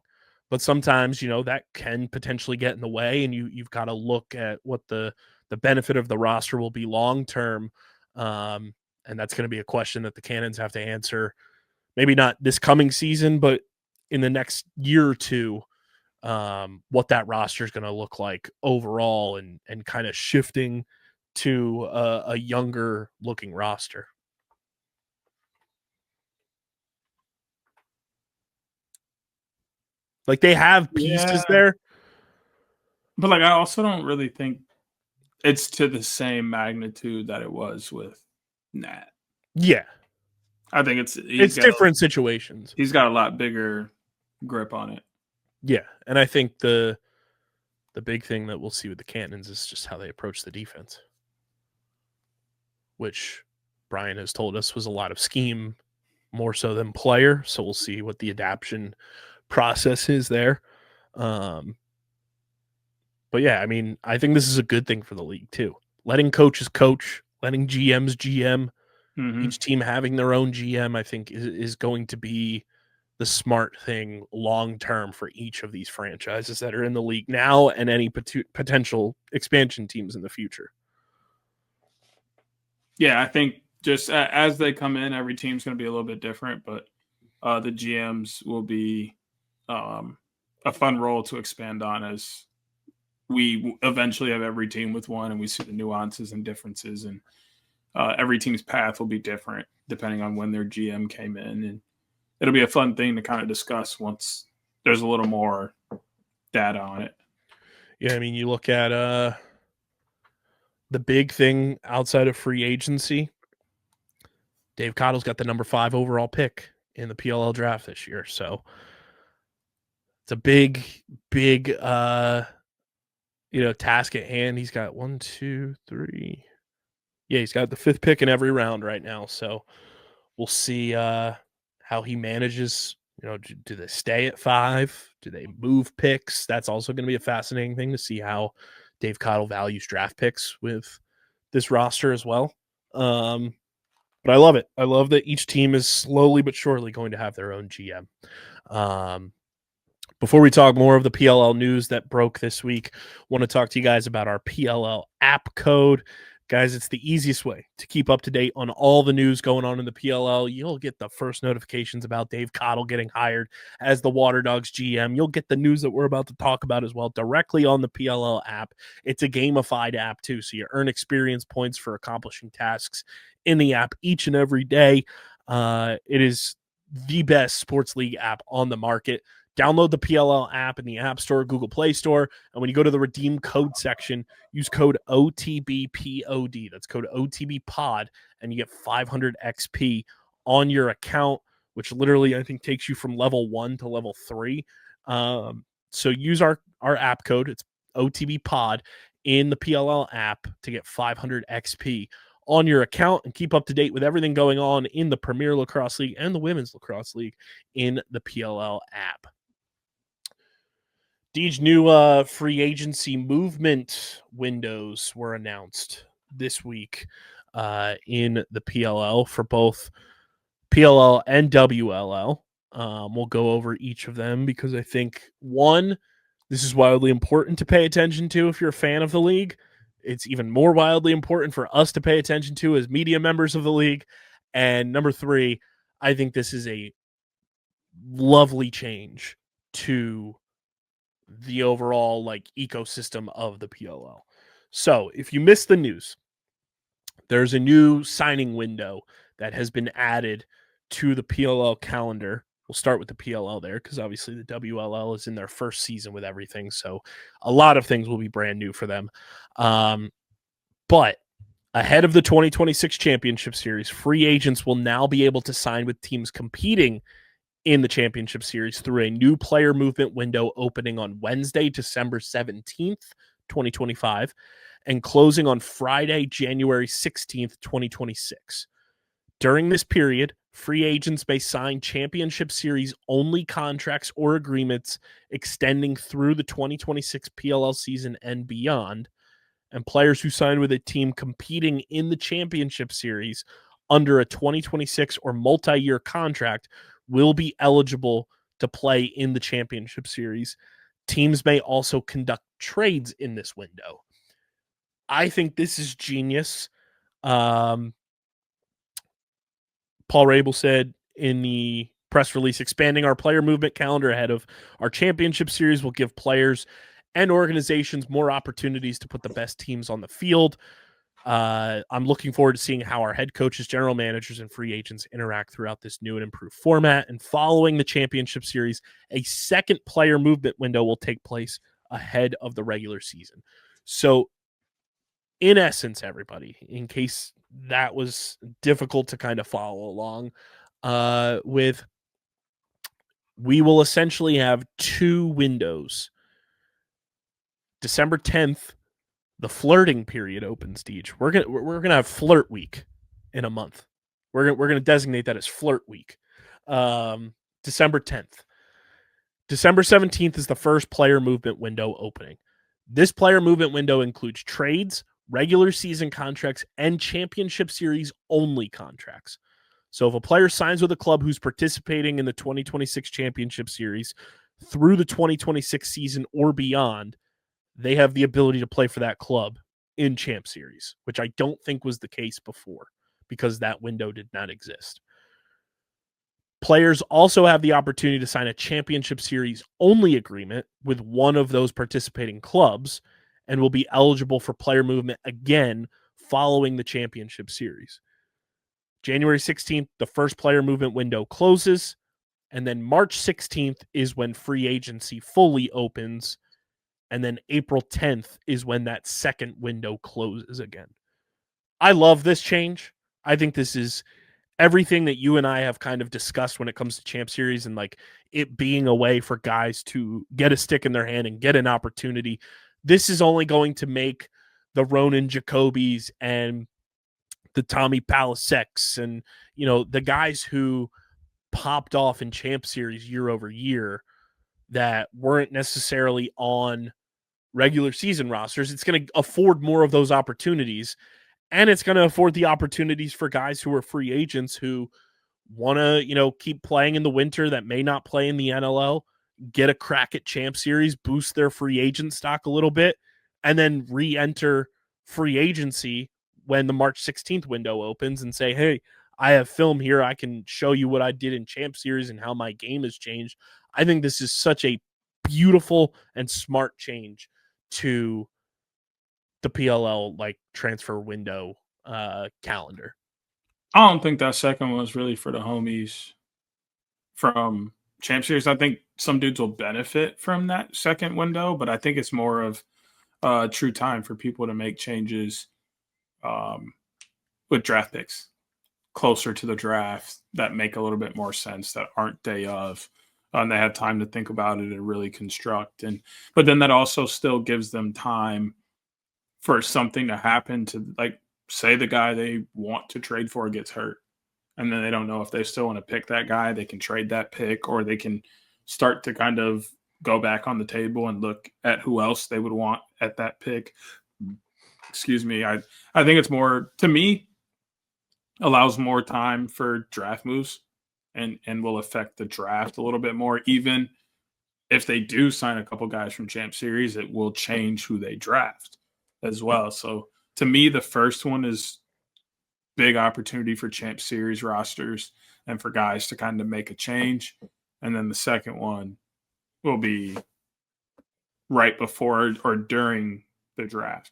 but sometimes, that can potentially get in the way, and you've got to look at what the benefit of the roster will be long term. And that's going to be a question that the Cannons have to answer, maybe not this coming season, but in the next year or two, what that roster is going to look like overall, and kind of shifting to a younger looking roster. Like, they have pieces there. But, like, I also don't really think it's to the same magnitude that it was with Nat. Yeah. I think it's different situations. He's got a lot bigger grip on it. Yeah, and I think the big thing that we'll see with the Cannons is just how they approach the defense, which Brian has told us was a lot of scheme more so than player. So we'll see what the adaptation process is there. But yeah, I mean, I think this is a good thing for the league too. Letting coaches coach, letting GMs GM, each team having their own GM, I think is going to be the smart thing long term for each of these franchises that are in the league now and any potential expansion teams in the future. Yeah, I think just as they come in, every team's going to be a little bit different, but the GMs will be a fun role to expand on as we eventually have every team with one and we see the nuances and differences, and every team's path will be different depending on when their GM came in, and it'll be a fun thing to kind of discuss once there's a little more data on it. Yeah, I mean, you look at the big thing outside of free agency, Dave Cottle's got the number 5 overall pick in the PLL draft this year. So it's a big task at hand. He's got 1, 2, 3. Yeah, he's got the 5th pick in every round right now. So we'll see how he manages. Do they stay at 5? Do they move picks? That's also going to be a fascinating thing to see how Dave Cottle values draft picks with this roster as well. But I love it. I love that each team is slowly but surely going to have their own GM. Before we talk more of the PLL news that broke this week, I want to talk to you guys about our PLL App Code. Guys, it's the easiest way to keep up to date on all the news going on in the PLL. You'll get the first notifications about Dave Cottle getting hired as the Waterdogs GM. You'll get the news that we're about to talk about as well directly on the PLL app. It's a gamified app too, so you earn experience points for accomplishing tasks in the app each and every day. It is the best sports league app on the market. Download the PLL app in the App Store, Google Play Store, and when you go to the redeem code section, use code OTBPOD. That's code OTBPOD, and you get 500 XP on your account, which literally I think takes you from level 1 to level 3. So use our app code. It's OTBPOD in the PLL app to get 500 XP on your account and keep up to date with everything going on in the Premier Lacrosse League and the Women's Lacrosse League in the PLL app. Deej, new free agency movement windows were announced this week in the PLL for both PLL and WLL. We'll go over each of them because I think, one, this is wildly important to pay attention to if you're a fan of the league. It's even more wildly important for us to pay attention to as media members of the league. And number 3, I think this is a lovely change to the overall ecosystem of the PLL. So if you missed the news, there's a new signing window that has been added to the PLL calendar. We'll start with the PLL there because obviously the WLL is in their first season with everything. So a lot of things will be brand new for them. But ahead of the 2026 Championship Series, free agents will now be able to sign with teams competing in the Championship Series through a new player movement window opening on Wednesday, December 17th, 2025, and closing on Friday, January 16th, 2026. During this period, free agents may sign Championship Series only contracts or agreements extending through the 2026 PLL season and beyond, and players who sign with a team competing in the Championship Series under a 2026 or multi-year contract will be eligible to play in the Championship Series. Teams may also conduct trades in this window. I think this is genius. Paul Rabel said in the press release, expanding our player movement calendar ahead of our Championship Series will give players and organizations more opportunities to put the best teams on the field. I'm looking forward to seeing how our head coaches, general managers, and free agents interact throughout this new and improved format. And following the Championship Series, a second player movement window will take place ahead of the regular season. So, in essence, everybody, in case that was difficult to kind of follow along, we will essentially have 2 windows. December 10th, the flirting period opens, Deej. We're gonna have flirt week in a month. We're gonna designate that as flirt week. December 10th. December 17th is the first player movement window opening. This player movement window includes trades, regular season contracts, and championship series only contracts. So if a player signs with a club who's participating in the 2026 championship series through the 2026 season or beyond, they have the ability to play for that club in Champ Series, which I don't think was the case before because that window did not exist. Players also have the opportunity to sign a championship series only agreement with one of those participating clubs and will be eligible for player movement again following the championship series. January 16th, the first player movement window closes, and then March 16th is when free agency fully opens, and then April 10th is when that second window closes again. I love this change. I think this is everything that you and I have kind of discussed when it comes to Champ Series and like it being a way for guys to get a stick in their hand and get an opportunity. This is only going to make the Ronan Jacobys and the Tommy Paliseks and, you know, the guys who popped off in Champ Series year over year that weren't necessarily on regular season rosters. It's going to afford more of those opportunities, and it's going to afford the opportunities for guys who are free agents who want to, you know, keep playing in the winter that may not play in the NLL, get a crack at Champ Series, boost their free agent stock a little bit, and then re-enter free agency when the March 16th window opens and say, hey, I have film here. I can show you what I did in Champ Series and how my game has changed. I think this is such a beautiful and smart change to the PLL like transfer window calendar. I don't think that second one was really for the homies from Champ Series. I think some dudes will benefit from that second window, but I think it's more of true time for people to make changes with draft picks closer to the draft that make a little bit more sense, that aren't day of. And they have time to think about it and really construct. But then that also still gives them time for something to happen to, like, say the guy they want to trade for gets hurt. And then they don't know if they still want to pick that guy. They can trade that pick, or they can start to kind of go back on the table and look at who else they would want at that pick. Excuse me. I think it's more, to me, allows more time for draft moves and will affect the draft a little bit more. Even if they do sign a couple guys from Champ Series, it will change who they draft as well. So to me, the first one is big opportunity for Champ Series rosters and for guys to kind of make a change. And then the second one will be right before or during the draft.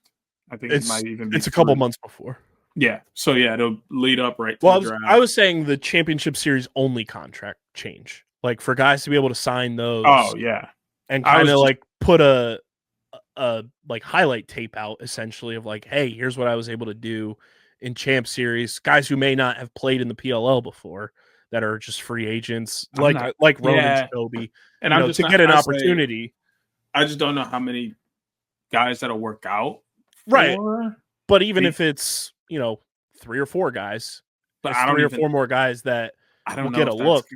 I think it might even be. It's a couple months before. Yeah. So yeah, it'll lead up right to the draft. I was saying the championship series only contract change, like for guys to be able to sign those. Oh yeah, and kind of like put a like highlight tape out essentially of like, hey, here's what I was able to do in Champ Series. Guys who may not have played in the PLL before that are just free agents, like Ronan Jacoby, and I'm just to get an opportunity. I just don't know how many guys that'll work out. Right. But even if it's, 3 or 4 guys, but 3 or 4 more guys that I don't will know get a look.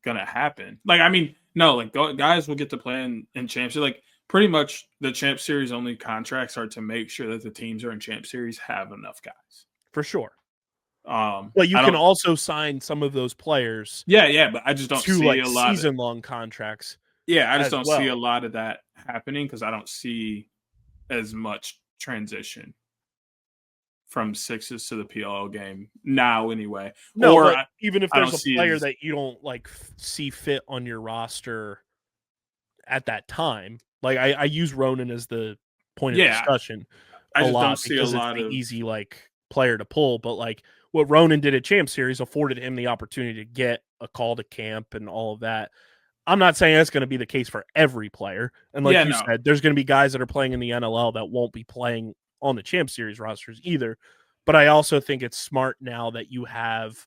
Gonna happen. Like, I mean, no, like guys will get to play in Champ Series. Like, pretty much the Champ Series only contracts are to make sure that the teams are in Champ Series have enough guys. For sure. But you can also sign some of those players. Yeah, but I just don't see like a lot of season-long contracts. Yeah, I just don't see a lot of that happening because I don't see as much transition from sixes to the PLL game now anyway. No, or even if there's a player that you don't like see fit on your roster at that time, like I use Ronan as the point of discussion I just lot don't see because a lot it's the of easy like player to pull. But like what Ronan did at Champ Series afforded him the opportunity to get a call to camp and all of that. I'm not saying that's going to be the case for every player. And like you said, there's going to be guys that are playing in the NLL that won't be playing on the Champ Series rosters either. But I also think it's smart now that you have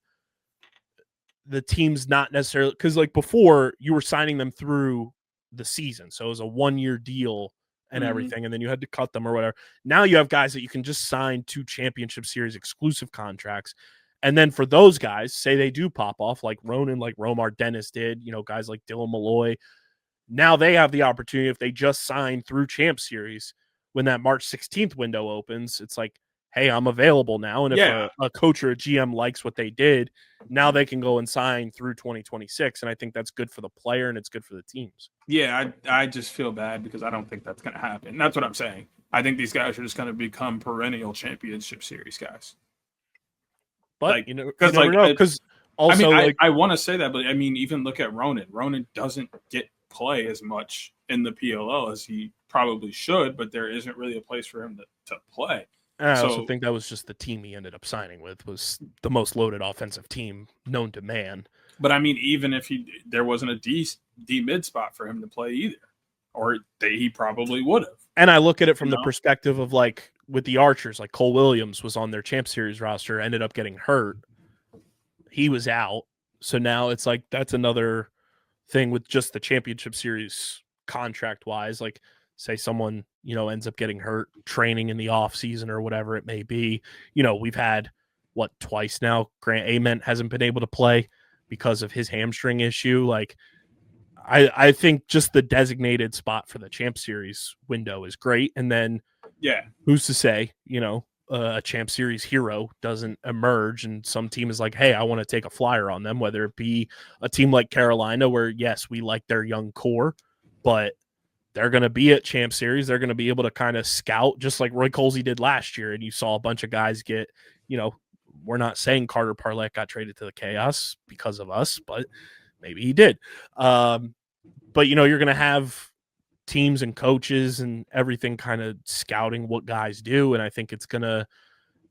the team's not necessarily, because like before you were signing them through the season, so it was a 1-year deal and everything, and then you had to cut them or whatever. Now you have guys that you can just sign to championship series exclusive contracts, and then for those guys, say they do pop off like Ronan, like Romar Dennis did, guys like Dylan Malloy. Now they have the opportunity, if they just sign through Champ Series, when that March 16th window opens, it's like, hey, I'm available now. And if a coach or a GM likes what they did, now they can go and sign through 2026. And I think that's good for the player and it's good for the teams. Yeah, I just feel bad because I don't think that's going to happen. That's what I'm saying. I think these guys are just going to become perennial championship series guys. But, because also, I want to say that, but I mean, even look at Ronan. Ronan doesn't get play as much in the PLL as he probably should, but there isn't really a place for him to play. I also think that was just the team he ended up signing with, was the most loaded offensive team known to man. But I mean, even if there wasn't a D mid spot for him to play either, or he probably would have. And I look at it from the perspective of like with the Archers, like Cole Williams was on their Champ Series roster, ended up getting hurt. He was out. So now it's like, that's another thing with just the championship series contract wise. Like say someone, ends up getting hurt training in the off season or whatever it may be. We've had twice now. Grant Ament hasn't been able to play because of his hamstring issue. Like I think just the designated spot for the Champ Series window is great. And then who's to say, a Champ Series hero doesn't emerge and some team is like, hey, I want to take a flyer on them, whether it be a team like Carolina where, yes, we like their young core, but they're going to be at Champ Series. They're going to be able to kind of scout just like Roy Colsey did last year. And you saw a bunch of guys get, we're not saying Carter Parlett got traded to the Chaos because of us, but maybe he did. But, you're going to have teams and coaches and everything kind of scouting what guys do. And I think it's going to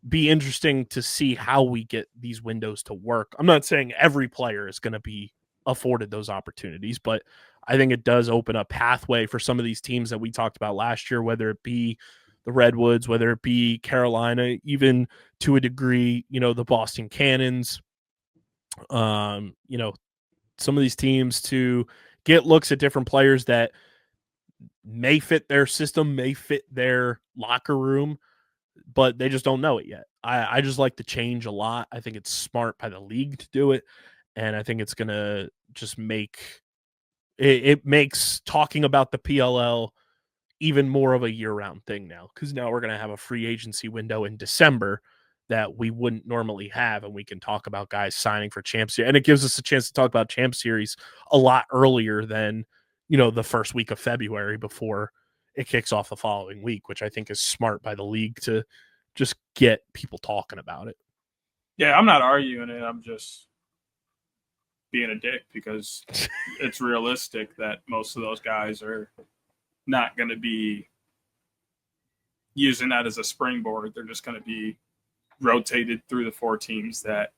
be interesting to see how we get these windows to work. I'm not saying every player is going to be afforded those opportunities, but I think it does open a pathway for some of these teams that we talked about last year, whether it be the Redwoods, whether it be Carolina, even to a degree, the Boston Cannons, some of these teams to get looks at different players that may fit their system, may fit their locker room, but they just don't know it yet. I just like the change a lot. I think it's smart by the league to do it. And I think it's going to just it makes talking about the PLL even more of a year-round thing now, because now we're going to have a free agency window in December that we wouldn't normally have, and we can talk about guys signing for Champ Series. And it gives us a chance to talk about Champ Series a lot earlier than, the first week of February before it kicks off the following week, which I think is smart by the league to just get people talking about it. Yeah, I'm not arguing it. I'm just being a dick because it's realistic that most of those guys are not going to be using that as a springboard. They're just going to be rotated through the 4 teams that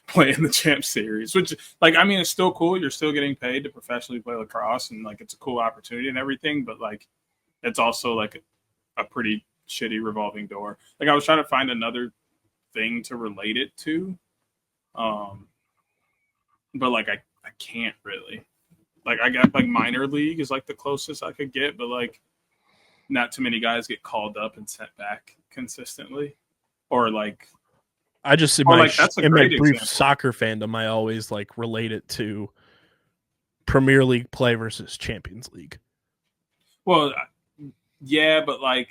play in the Champ Series, which, it's still cool. You're still getting paid to professionally play lacrosse, and it's a cool opportunity and everything, but it's also a pretty shitty revolving door. I was trying to find another thing to relate it to, but I can't really. I got minor league is the closest I could get, but not too many guys get called up and sent back consistently, or I just in my brief soccer fandom, I always relate it to Premier League play versus Champions League. Well, yeah, but I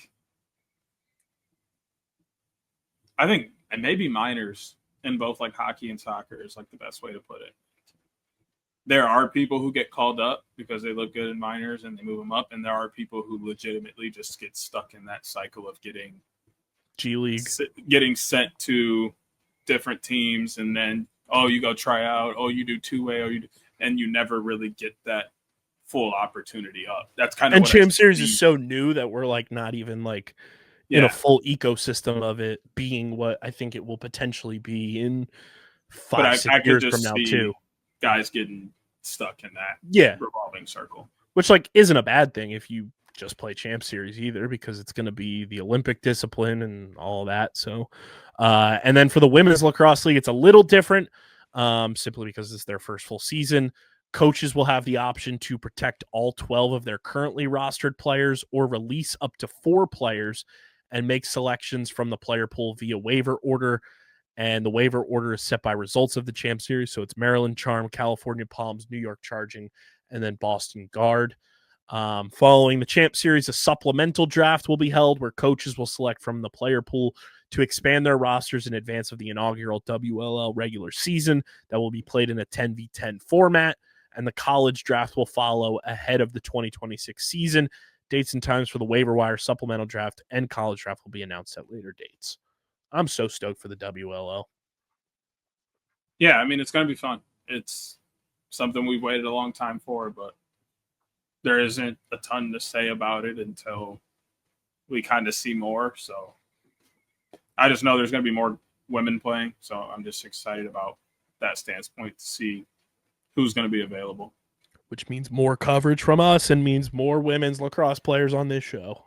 think, and maybe minors in both hockey and soccer is the best way to put it. There are people who get called up because they look good in minors and they move them up, and there are people who legitimately just get stuck in that cycle of getting G League, getting sent to different teams, and then you go try out, you do two-way, and you never really get that full opportunity up. That's kind of and Champ Series is so new that we're not even in a full ecosystem of it being what I think it will potentially be in 5-6 years from now too. Guys getting stuck in that revolving circle, which isn't a bad thing if you just play Champ Series either, because it's going to be the Olympic discipline and all that. So, and then for the Women's Lacrosse League, it's a little different. simply because it's their first full season. Coaches will have the option to protect all 12 of their currently rostered players or release up to 4 players and make selections from the player pool via waiver order. And the waiver order is set by results of the Champ Series. So it's Maryland Charm, California Palms, New York Charging, and then Boston Guard. Following the Champ Series, a supplemental draft will be held where coaches will select from the player pool to expand their rosters in advance of the inaugural WLL regular season that will be played in a 10v10 format. And the college draft will follow ahead of the 2026 season. Dates and times for the waiver wire, supplemental draft, and college draft will be announced at later dates. I'm so stoked for the WLL. Yeah, I mean, it's going to be fun. It's something we've waited a long time for, but there isn't a ton to say about it until we kind of see more. So I just know there's going to be more women playing. So I'm just excited about that standpoint to see who's going to be available. Which means more coverage from us and means more women's lacrosse players on this show.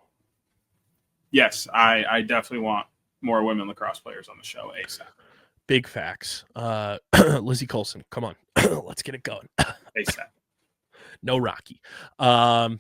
Yes, I definitely want more women lacrosse players on the show ASAP. Big facts. Lizzie Colson, come on. Let's get it going. ASAP. No Rocky. But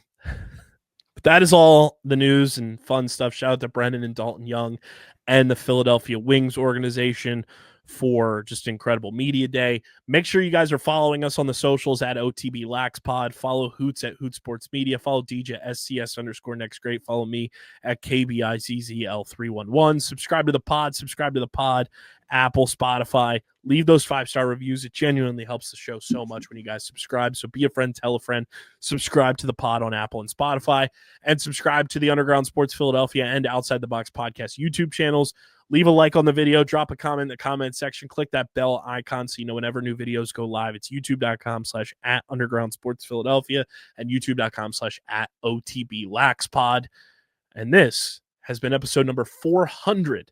that is all the news and fun stuff. Shout out to Brennan and Dalton Young and the Philadelphia Wings organization for just incredible media day. Make sure you guys are following us on the socials at OTB Lax Pod. Follow Hoots at Hoot Sports Media. Follow DJ SCS_next great. Follow me at KBIZZL311. Subscribe to the pod. Apple, Spotify. Leave those 5-star reviews. It genuinely helps the show so much when you guys subscribe. So be a friend, tell a friend. Subscribe to the pod on Apple and Spotify. And subscribe to the Underground Sports Philadelphia and Outside the Box podcast YouTube channels. Leave a like on the video. Drop a comment in the comment section. Click that bell icon so you know whenever new videos go live. It's youtube.com/@undergroundsportsphiladelphia and youtube.com/@OTBLaxPod. And this has been episode number 400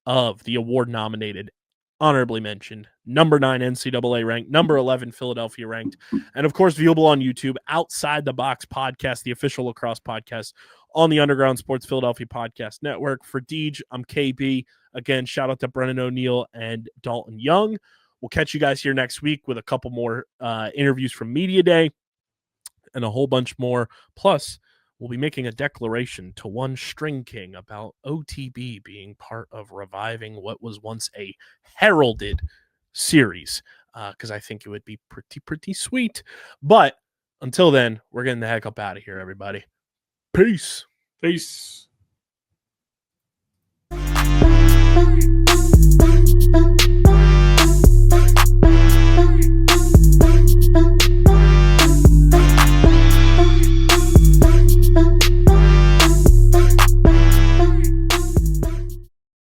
of the award-nominated, honorably mentioned, number 9 NCAA ranked, number 11 Philadelphia ranked, and of course viewable on YouTube, Outside the Box podcast, the official lacrosse podcast on the Underground Sports Philadelphia Podcast Network. For Deej, I'm KB. Again, shout out to BrennanONeill and Dalton Young. We'll catch you guys here next week with a couple more interviews from Media Day and a whole bunch more. Plus, we'll be making a declaration to one String King about OTB being part of reviving what was once a heralded series, because I think it would be pretty sweet. But until then, we're getting the heck up out of here, everybody. Peace. Peace. Bye.